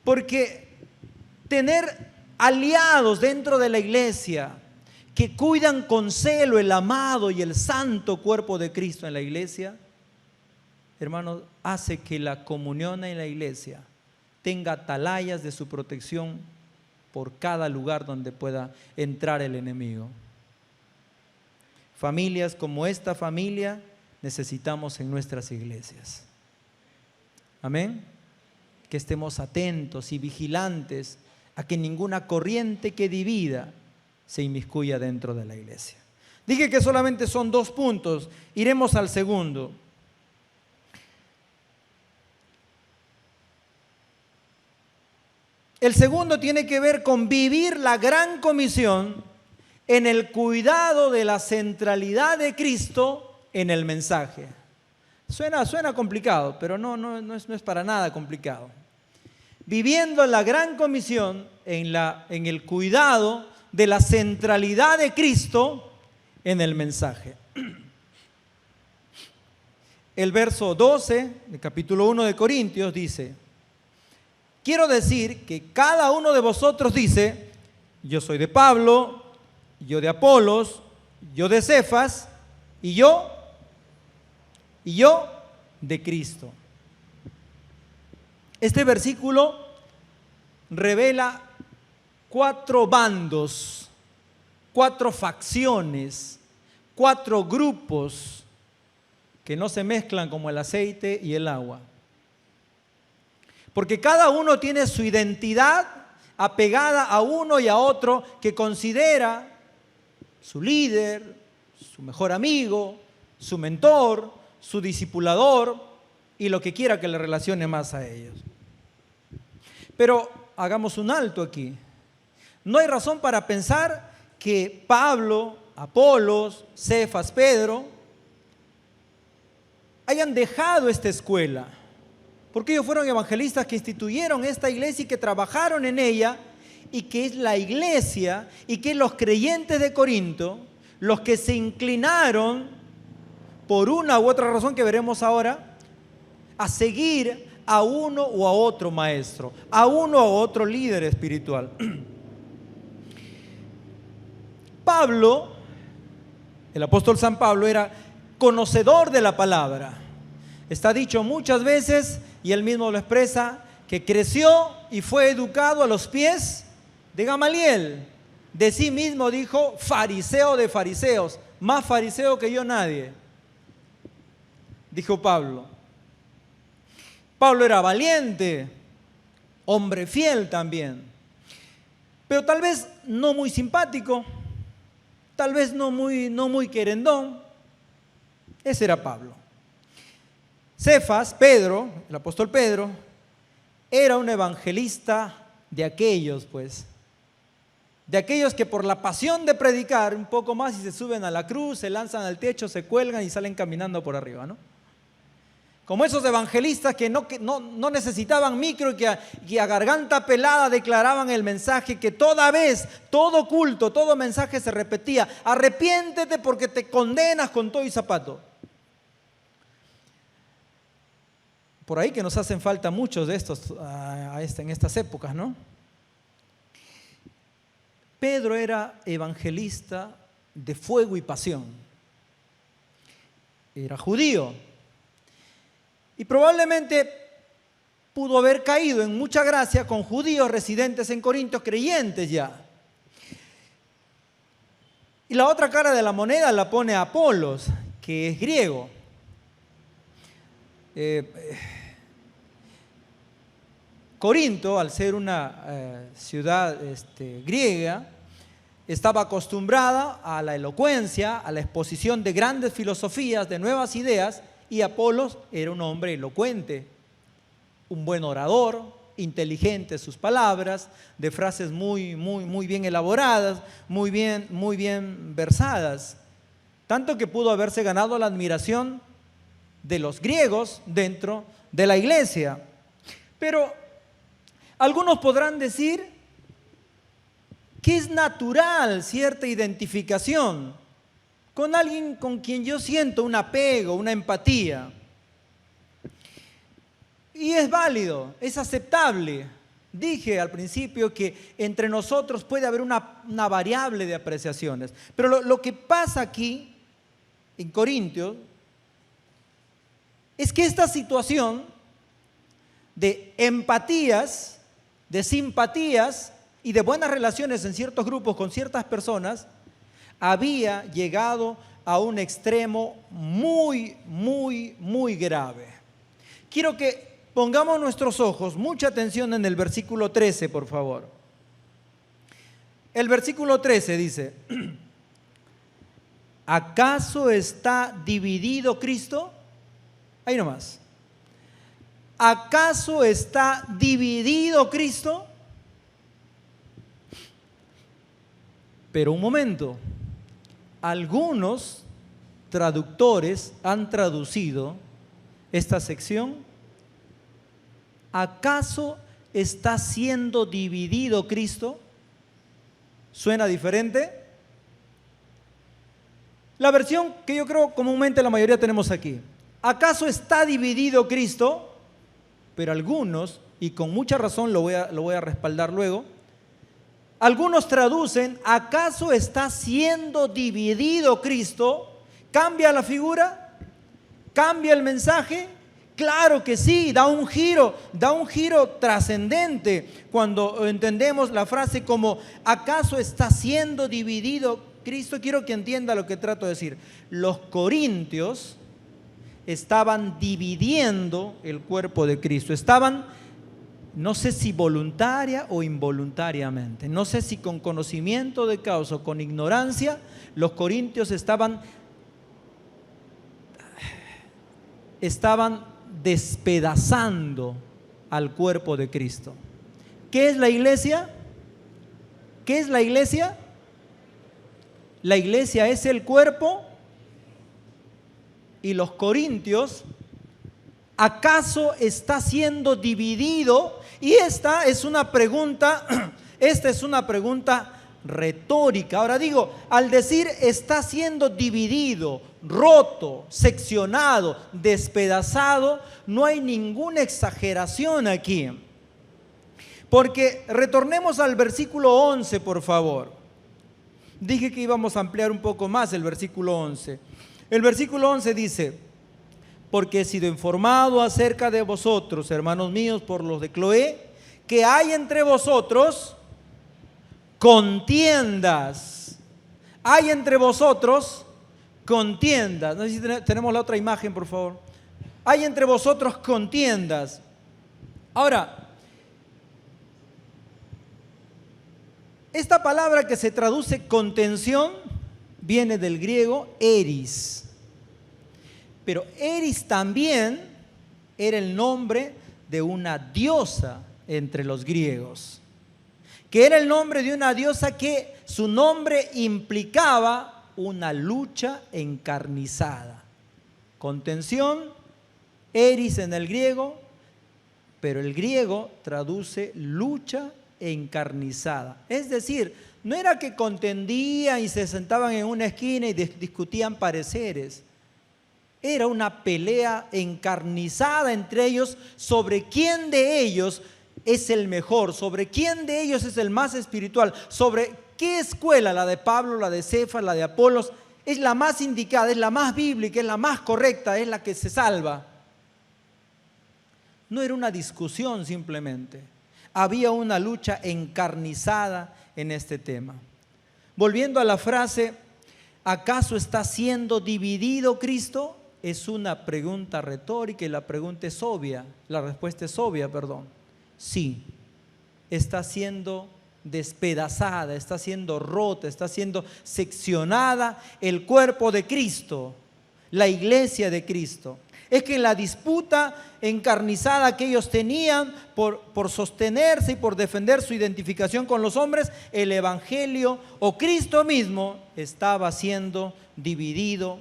Porque tener aliados dentro de la iglesia que cuidan con celo el amado y el santo cuerpo de Cristo en la iglesia, hermanos, hace que la comunión en la iglesia tenga atalayas de su protección por cada lugar donde pueda entrar el enemigo. Familias como esta familia necesitamos en nuestras iglesias. Amén. Que estemos atentos y vigilantes a que ninguna corriente que divida se inmiscuya dentro de la iglesia. Dije que solamente son 2 puntos, iremos al segundo. El segundo tiene que ver con vivir la gran comisión en el cuidado de la centralidad de Cristo en el mensaje. Suena complicado, pero no es para nada complicado. Viviendo la gran comisión en el cuidado de la centralidad de Cristo en el mensaje. El verso 12 del capítulo 1 de Corintios dice: quiero decir que cada uno de vosotros dice: yo soy de Pablo, yo de Apolos, yo de Cefas, y yo de Cristo. Este versículo revela 4 bandos, 4 facciones, 4 grupos que no se mezclan como el aceite y el agua. Porque cada uno tiene su identidad apegada a uno y a otro que considera su líder, su mejor amigo, su mentor, su discipulador y lo que quiera que le relacione más a ellos. Pero hagamos un alto aquí. No hay razón para pensar que Pablo, Apolos, Cefas, Pedro hayan dejado esta escuela, porque ellos fueron evangelistas que instituyeron esta iglesia y que trabajaron en ella, y que es la iglesia y que los creyentes de Corinto los que se inclinaron por una u otra razón que veremos ahora a seguir a uno o a otro maestro, a uno o a otro líder espiritual. Pablo, el apóstol San Pablo, era conocedor de la palabra. Está dicho muchas veces, y él mismo lo expresa, que creció y fue educado a los pies de Gamaliel. De sí mismo dijo: fariseo de fariseos, más fariseo que yo nadie, dijo Pablo. Pablo era valiente, hombre fiel también, pero tal vez no muy simpático, tal vez no muy querendón. Ese era Pablo. Cefas, Pedro, el apóstol Pedro, era un evangelista de aquellos, de aquellos que por la pasión de predicar un poco más y se suben a la cruz, se lanzan al techo, se cuelgan y salen caminando por arriba, ¿no? Como esos evangelistas que no necesitaban micro y que a garganta pelada declaraban el mensaje, que toda vez, todo culto, todo mensaje se repetía: arrepiéntete porque te condenas con todo y zapato. por ahí que nos hacen falta muchos de estos en estas épocas, ¿no? Pedro era evangelista de fuego y pasión. Era judío. Y probablemente pudo haber caído en mucha gracia con judíos residentes en Corintios, creyentes ya. Y la otra cara de la moneda la pone Apolos, que es griego. Corinto, al ser una ciudad griega, estaba acostumbrada a la elocuencia, a la exposición de grandes filosofías, de nuevas ideas, y Apolos era un hombre elocuente, un buen orador, inteligente en sus palabras, de frases muy bien elaboradas, muy bien versadas, tanto que pudo haberse ganado la admiración de los griegos dentro de la iglesia. Pero algunos podrán decir que es natural cierta identificación con alguien con quien yo siento un apego, una empatía. Y es válido, es aceptable. Dije al principio que entre nosotros puede haber una variable de apreciaciones. Pero lo que pasa aquí en Corintios es que esta situación de empatías, de simpatías y de buenas relaciones en ciertos grupos con ciertas personas había llegado a un extremo muy grave. Quiero que pongamos nuestros ojos, mucha atención en el versículo 13, por favor. El versículo 13 dice: ¿acaso está dividido Cristo? Ahí nomás. ¿Acaso está dividido Cristo? Pero un momento, algunos traductores han traducido esta sección: ¿acaso está siendo dividido Cristo? ¿Suena diferente? La versión que yo creo comúnmente la mayoría tenemos aquí: ¿acaso está dividido Cristo? Pero algunos, y con mucha razón lo voy a respaldar luego, algunos traducen: ¿acaso está siendo dividido Cristo? ¿Cambia la figura? ¿Cambia el mensaje? Claro que sí, da un giro trascendente cuando entendemos la frase como ¿acaso está siendo dividido Cristo? Quiero que entienda lo que trato de decir. Los corintios estaban dividiendo el cuerpo de Cristo. Estaban, no sé si voluntaria o involuntariamente, no sé si con conocimiento de causa o con ignorancia, los corintios estaban despedazando al cuerpo de Cristo. ¿Qué es la iglesia? ¿Qué es la iglesia? La iglesia es el cuerpo. Y los corintios, ¿acaso está siendo dividido? Y esta es una pregunta retórica. Ahora digo, al decir está siendo dividido, roto, seccionado, despedazado, no hay ninguna exageración aquí. Porque retornemos al versículo 11, por favor. Dije que íbamos a ampliar un poco más el versículo 11. El versículo 11 dice: porque he sido informado acerca de vosotros, hermanos míos, por los de Cloé, que hay entre vosotros contiendas. Hay entre vosotros contiendas. No sé si tenemos la otra imagen, por favor. Hay entre vosotros contiendas. Ahora, esta palabra que se traduce contención viene del griego eris. Pero eris también era el nombre de una diosa entre los griegos, que era el nombre de una diosa que su nombre implicaba una lucha encarnizada. Contención, eris en el griego, pero el griego traduce lucha encarnizada. Es decir, no era que contendían y se sentaban en una esquina y discutían pareceres. Era una pelea encarnizada entre ellos sobre quién de ellos es el mejor, sobre quién de ellos es el más espiritual, sobre qué escuela, la de Pablo, la de Cefas, la de Apolos, es la más indicada, es la más bíblica, es la más correcta, es la que se salva. No era una discusión simplemente, había una lucha encarnizada en este tema. Volviendo a la frase, ¿acaso está siendo dividido Cristo? Es una pregunta retórica y la pregunta es obvia, la respuesta es obvia, perdón. Sí, está siendo despedazada, está siendo rota, está siendo seccionada el cuerpo de Cristo, la iglesia de Cristo. Es que en la disputa encarnizada que ellos tenían por sostenerse y por defender su identificación con los hombres, el evangelio o Cristo mismo estaba siendo dividido,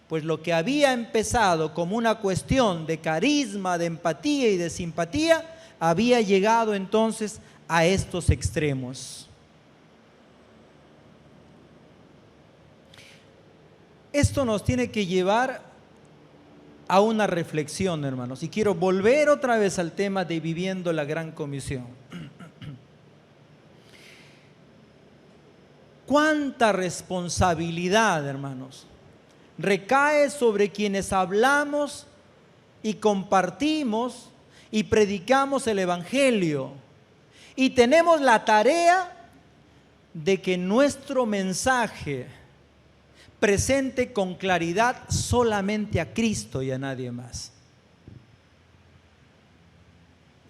pues lo que había empezado como una cuestión de carisma, de empatía y de simpatía, había llegado entonces a estos extremos. Esto nos tiene que llevar a una reflexión, hermanos, y quiero volver otra vez al tema de viviendo la gran comisión. ¿Cuánta responsabilidad, hermanos, recae sobre quienes hablamos y compartimos y predicamos el evangelio? Y tenemos la tarea de que nuestro mensaje presente con claridad solamente a Cristo y a nadie más.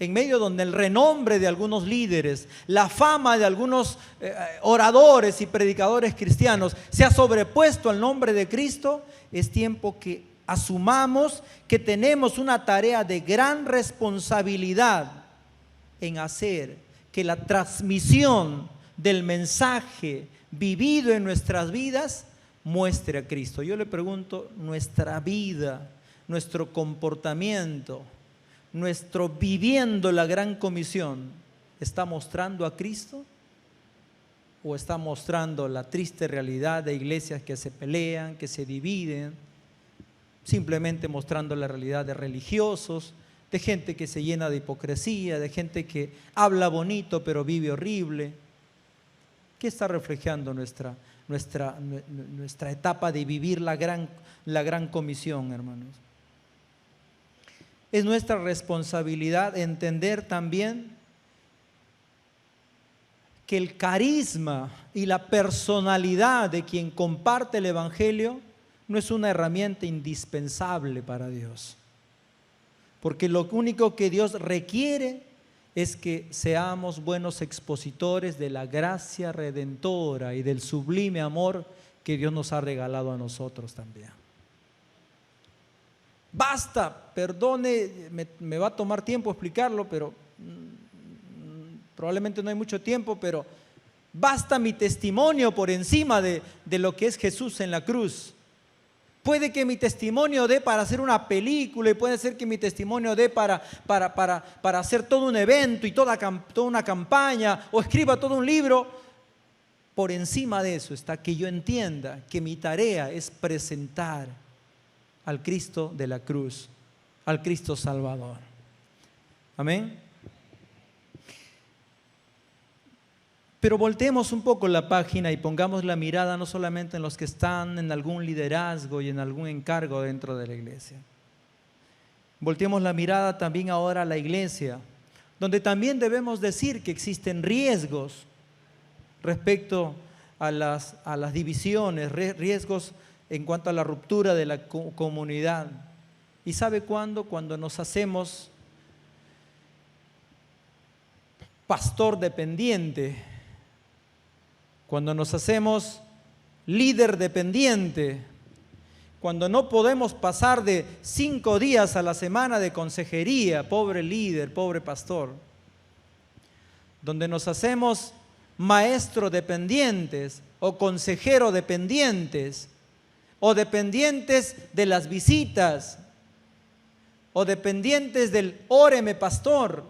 En medio donde el renombre de algunos líderes, la fama de algunos oradores y predicadores cristianos se ha sobrepuesto al nombre de Cristo, es tiempo que asumamos que tenemos una tarea de gran responsabilidad en hacer que la transmisión del mensaje vivido en nuestras vidas muestre a Cristo. Yo le pregunto, nuestra vida, nuestro comportamiento, nuestro viviendo la gran comisión, ¿está mostrando a Cristo? ¿O está mostrando la triste realidad de iglesias que se pelean, que se dividen? Simplemente mostrando la realidad de religiosos, de gente que se llena de hipocresía, de gente que habla bonito pero vive horrible. ¿Qué está reflejando nuestra etapa de vivir la gran comisión, hermanos? Es nuestra responsabilidad entender también que el carisma y la personalidad de quien comparte el evangelio no es una herramienta indispensable para Dios, porque lo único que Dios requiere es que seamos buenos expositores de la gracia redentora y del sublime amor que Dios nos ha regalado a nosotros también. Basta, perdone, me va a tomar tiempo explicarlo, pero probablemente no hay mucho tiempo, pero basta mi testimonio por encima de lo que es Jesús en la cruz. Puede que mi testimonio dé para hacer una película y puede ser que mi testimonio dé para hacer todo un evento y toda una campaña o escriba todo un libro. Por encima de eso está que yo entienda que mi tarea es presentar al Cristo de la cruz, al Cristo Salvador. Amén. Pero volteemos un poco la página y pongamos la mirada no solamente en los que están en algún liderazgo y en algún encargo dentro de la iglesia. Volteemos la mirada también ahora a la iglesia, donde también debemos decir que existen riesgos respecto a las divisiones, riesgos en cuanto a la ruptura de la comunidad. ¿Y sabe cuándo? Cuando nos hacemos pastor dependiente, cuando nos hacemos líder dependiente, cuando no podemos pasar de 5 días a la semana de consejería, pobre líder, pobre pastor, donde nos hacemos maestro dependientes o consejero dependientes, o dependientes de las visitas, o dependientes del óreme pastor.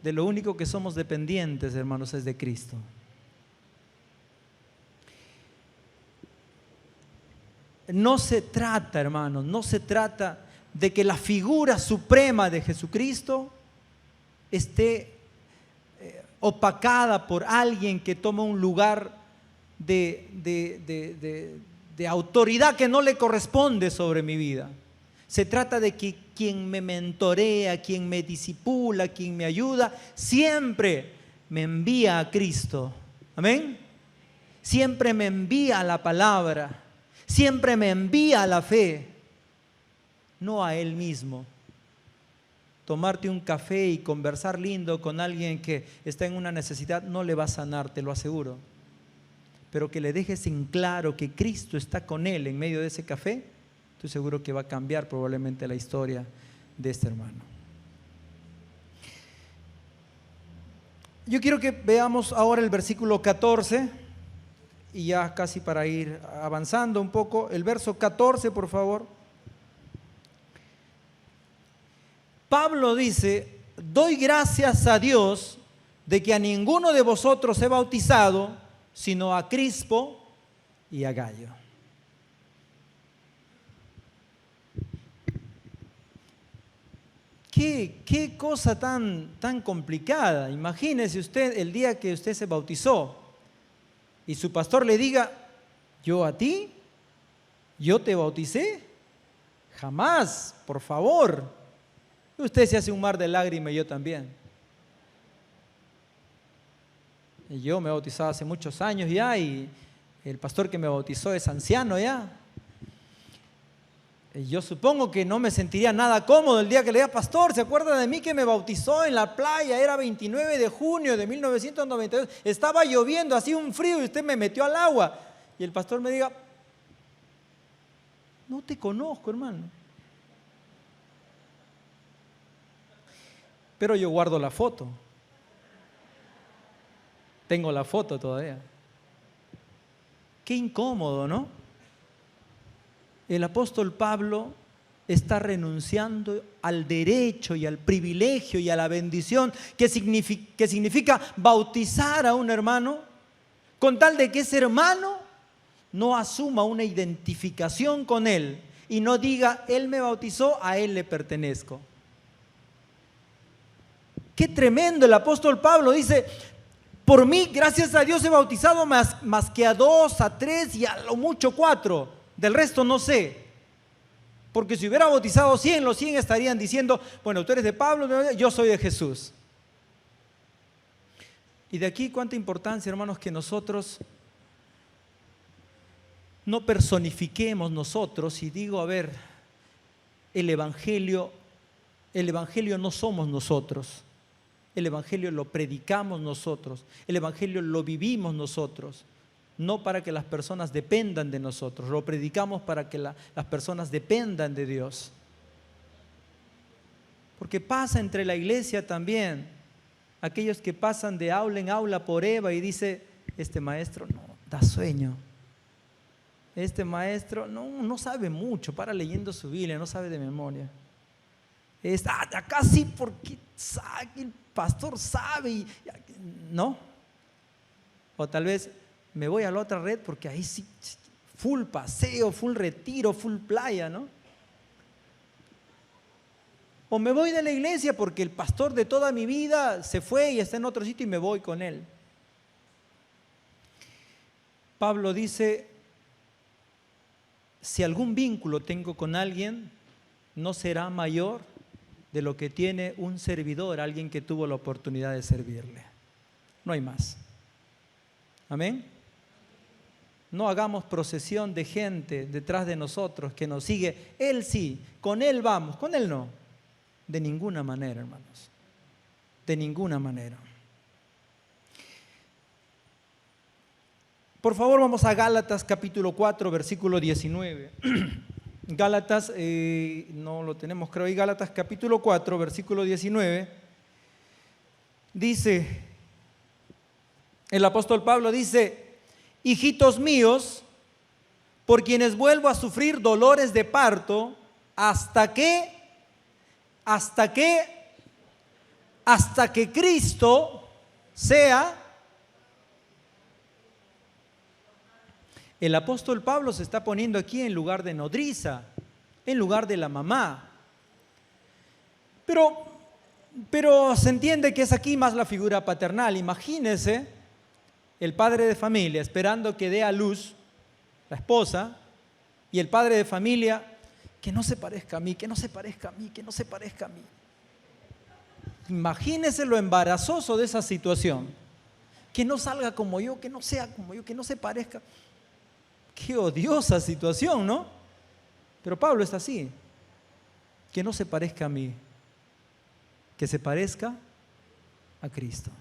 De lo único que somos dependientes, hermanos, es de Cristo. no se trata, hermanos, no se trata de que la figura suprema de Jesucristo esté opacada por alguien que toma un lugar de autoridad que no le corresponde sobre mi vida. Se trata de que quien me mentorea, quien me discipula, quien me ayuda, siempre me envía a Cristo. Amén. Siempre me envía a la palabra, siempre me envía a la fe, no a Él mismo. Tomarte un café y conversar lindo con alguien que está en una necesidad no le va a sanar, te lo aseguro. Pero que le dejes en claro que Cristo está con él en medio de ese café, estoy seguro que va a cambiar probablemente la historia de este hermano. Yo quiero que veamos ahora el versículo 14, y ya casi para ir avanzando un poco, el verso 14, por favor. Pablo dice: doy gracias a Dios de que a ninguno de vosotros he bautizado, sino a Crispo y a Gayo. Qué cosa tan complicada. Imagínese usted el día que usted se bautizó y su pastor le diga: ¿yo a ti? ¿Yo te bauticé? Jamás, por favor. Usted se hace un mar de lágrimas y yo también. Y yo me he bautizado hace muchos años ya, y el pastor que me bautizó es anciano ya. Y yo supongo que no me sentiría nada cómodo el día que le diga: pastor, ¿se acuerda de mí que me bautizó en la playa? Era 29 de junio de 1992, estaba lloviendo, hacía un frío y usted me metió al agua. Y el pastor me diga: no te conozco, hermano. Pero yo guardo la foto. Tengo la foto todavía. Qué incómodo, ¿no? El apóstol Pablo está renunciando al derecho y al privilegio y a la bendición que significa bautizar a un hermano, con tal de que ese hermano no asuma una identificación con él y no diga: él me bautizó, a él le pertenezco. Qué tremendo. El apóstol Pablo dice: por mí, gracias a Dios, he bautizado más que a 2, a 3 y a lo mucho 4. Del resto no sé. Porque si hubiera bautizado 100, los 100 estarían diciendo: bueno, tú eres de Pablo, yo soy de Jesús. Y de aquí cuánta importancia, hermanos, que nosotros no personifiquemos nosotros. Y digo, a ver, el Evangelio no somos nosotros. El Evangelio lo predicamos nosotros, el Evangelio lo vivimos nosotros, no para que las personas dependan de nosotros, lo predicamos para que las personas dependan de Dios. Porque pasa entre la iglesia también, aquellos que pasan de aula en aula por Eva y dice: este maestro no, da sueño, este maestro no sabe mucho, para leyendo su Biblia, no sabe de memoria. Acá sí, porque el pastor sabe, ¿no? O tal vez me voy a la otra red porque ahí sí, full paseo, full retiro, full playa, ¿no? O me voy de la iglesia porque el pastor de toda mi vida se fue y está en otro sitio y me voy con él. Pablo dice: si algún vínculo tengo con alguien, no será mayor de lo que tiene un servidor, alguien que tuvo la oportunidad de servirle. No hay más. Amén. No hagamos procesión de gente detrás de nosotros que nos sigue. Él sí, con él vamos, con él no. De ninguna manera, hermanos. De ninguna manera. Por favor, vamos a Gálatas capítulo 4, versículo 19. Gálatas, no lo tenemos creo ahí, Gálatas capítulo 4, versículo 19, dice, el apóstol Pablo dice: hijitos míos, por quienes vuelvo a sufrir dolores de parto, hasta que Cristo sea El apóstol Pablo se está poniendo aquí en lugar de nodriza, en lugar de la mamá. Pero se entiende que es aquí más la figura paternal. Imagínese el padre de familia esperando que dé a luz la esposa, y el padre de familia, que no se parezca a mí, que no se parezca a mí, que no se parezca a mí. Imagínese lo embarazoso de esa situación. Que no salga como yo, que no sea como yo, que no se parezca. Qué odiosa situación, ¿no? Pero Pablo está así. Que no se parezca a mí, que se parezca a Cristo.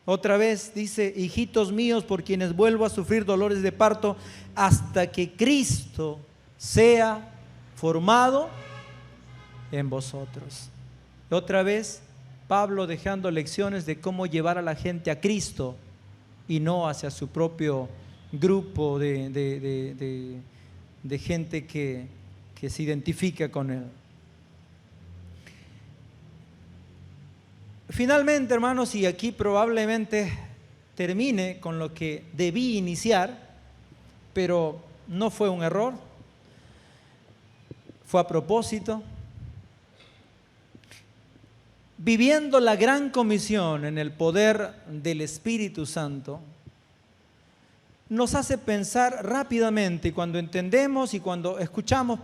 Otra vez dice: hijitos míos, por quienes vuelvo a sufrir dolores de parto, hasta que Cristo sea formado en vosotros. Otra vez Pablo dejando lecciones de cómo llevar a la gente a Cristo y no hacia su propio grupo de gente que se identifica con él. Finalmente, hermanos, y aquí probablemente termine con lo que debí iniciar, pero no fue un error, fue a propósito. Viviendo la gran comisión en el poder del Espíritu Santo, nos hace pensar rápidamente, y cuando entendemos y cuando escuchamos,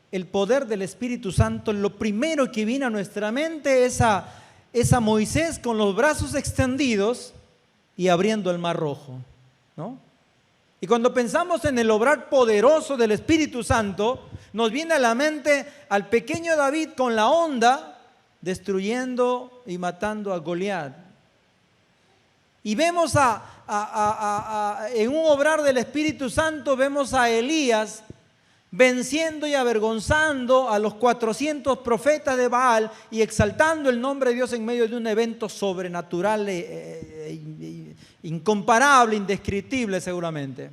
el poder del Espíritu Santo, lo primero que viene a nuestra mente es a Moisés con los brazos extendidos y abriendo el Mar Rojo, ¿no? Y cuando pensamos en el obrar poderoso del Espíritu Santo, nos viene a la mente al pequeño David con la honda, destruyendo y matando a Goliat. Y vemos en un obrar del Espíritu Santo, vemos a Elías venciendo y avergonzando a los 400 profetas de Baal y exaltando el nombre de Dios en medio de un evento sobrenatural incomparable, indescriptible seguramente.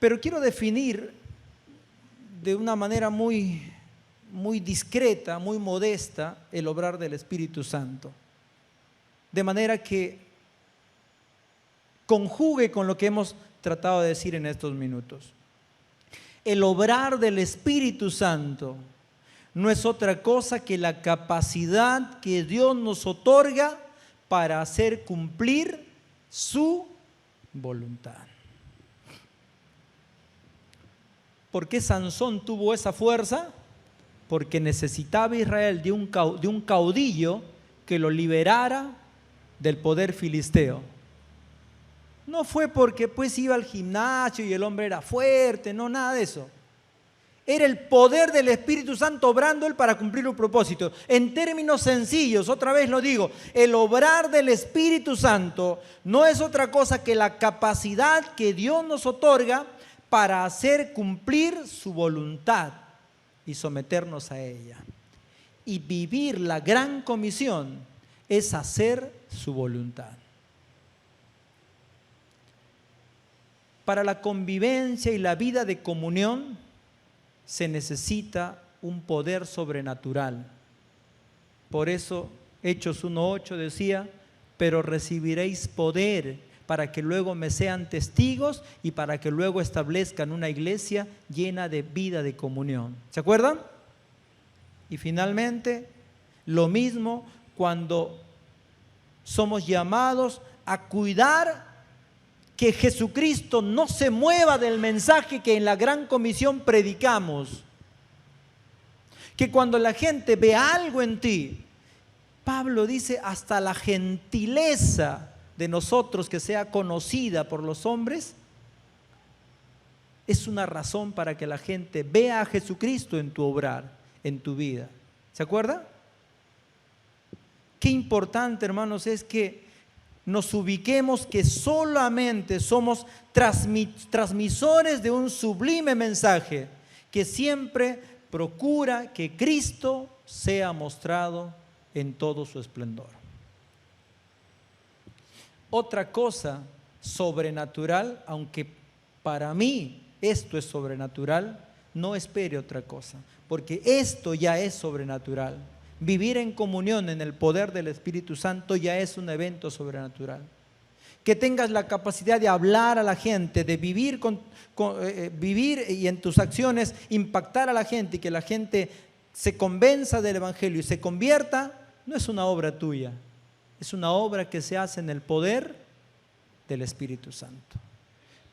Pero quiero definir de una manera muy discreta, muy modesta, el obrar del Espíritu Santo, de manera que conjugue con lo que hemos tratado de decir en estos minutos. El obrar del Espíritu Santo no es otra cosa que la capacidad que Dios nos otorga para hacer cumplir su voluntad. ¿Por qué Sansón tuvo esa fuerza? Porque necesitaba Israel de un caudillo que lo liberara del poder filisteo. No fue porque pues iba al gimnasio y el hombre era fuerte, no, nada de eso. Era el poder del Espíritu Santo obrando él para cumplir un propósito. En términos sencillos, otra vez lo digo, el obrar del Espíritu Santo no es otra cosa que la capacidad que Dios nos otorga para hacer cumplir su voluntad y someternos a ella. Y vivir la gran comisión es hacer su voluntad. Para la convivencia y la vida de comunión se necesita un poder sobrenatural. Por eso Hechos 1:8 decía: pero recibiréis poder para que luego me sean testigos y para que luego establezcan una iglesia llena de vida de comunión. ¿Se acuerdan? Y finalmente, lo mismo cuando somos llamados a cuidar que Jesucristo no se mueva del mensaje que en la gran comisión predicamos. Que cuando la gente ve algo en ti, Pablo dice, hasta la gentileza de nosotros que sea conocida por los hombres, es una razón para que la gente vea a Jesucristo en tu obrar, en tu vida. ¿Se acuerda? Qué importante, hermanos, es que nos ubiquemos que solamente somos transmisores de un sublime mensaje que siempre procura que Cristo sea mostrado en todo su esplendor. Otra cosa sobrenatural, aunque para mí esto es sobrenatural, no espere otra cosa, porque esto ya es sobrenatural. Vivir en comunión en el poder del Espíritu Santo ya es un evento sobrenatural. que tengas la capacidad de hablar a la gente, de vivir, vivir y en tus acciones impactar a la gente y que la gente se convenza del Evangelio y se convierta, no es una obra tuya, es una obra que se hace en el poder del Espíritu Santo.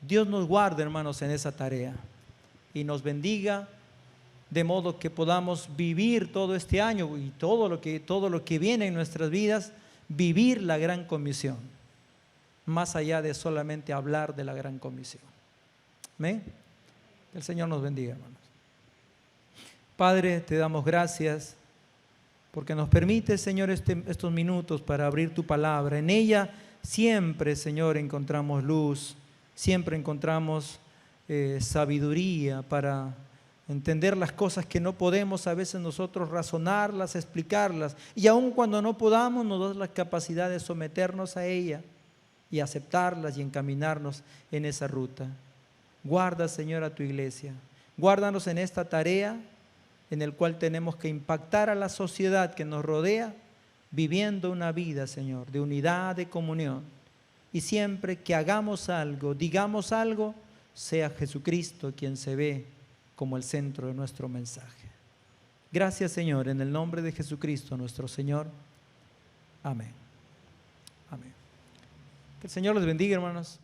Dios nos guarde, hermanos, en esa tarea y nos bendiga de modo que podamos vivir todo este año y todo lo que viene en nuestras vidas, vivir la gran comisión, más allá de solamente hablar de la gran comisión. Amén. Que el Señor nos bendiga, hermanos. Padre, te damos gracias porque nos permite, Señor, estos minutos para abrir tu palabra. En ella siempre, Señor, encontramos luz, siempre encontramos sabiduría para entender las cosas que no podemos a veces nosotros razonarlas, explicarlas. Y aun cuando no podamos, nos das la capacidad de someternos a ella y aceptarlas y encaminarnos en esa ruta. Guarda, Señor, a tu iglesia. Guárdanos en esta tarea en el cual tenemos que impactar a la sociedad que nos rodea, viviendo una vida, Señor, de unidad, de comunión. Y siempre que hagamos algo, digamos algo, sea Jesucristo quien se ve como el centro de nuestro mensaje. Gracias, Señor, en el nombre de Jesucristo nuestro Señor. Amén. Amén. Que el Señor les bendiga, hermanos.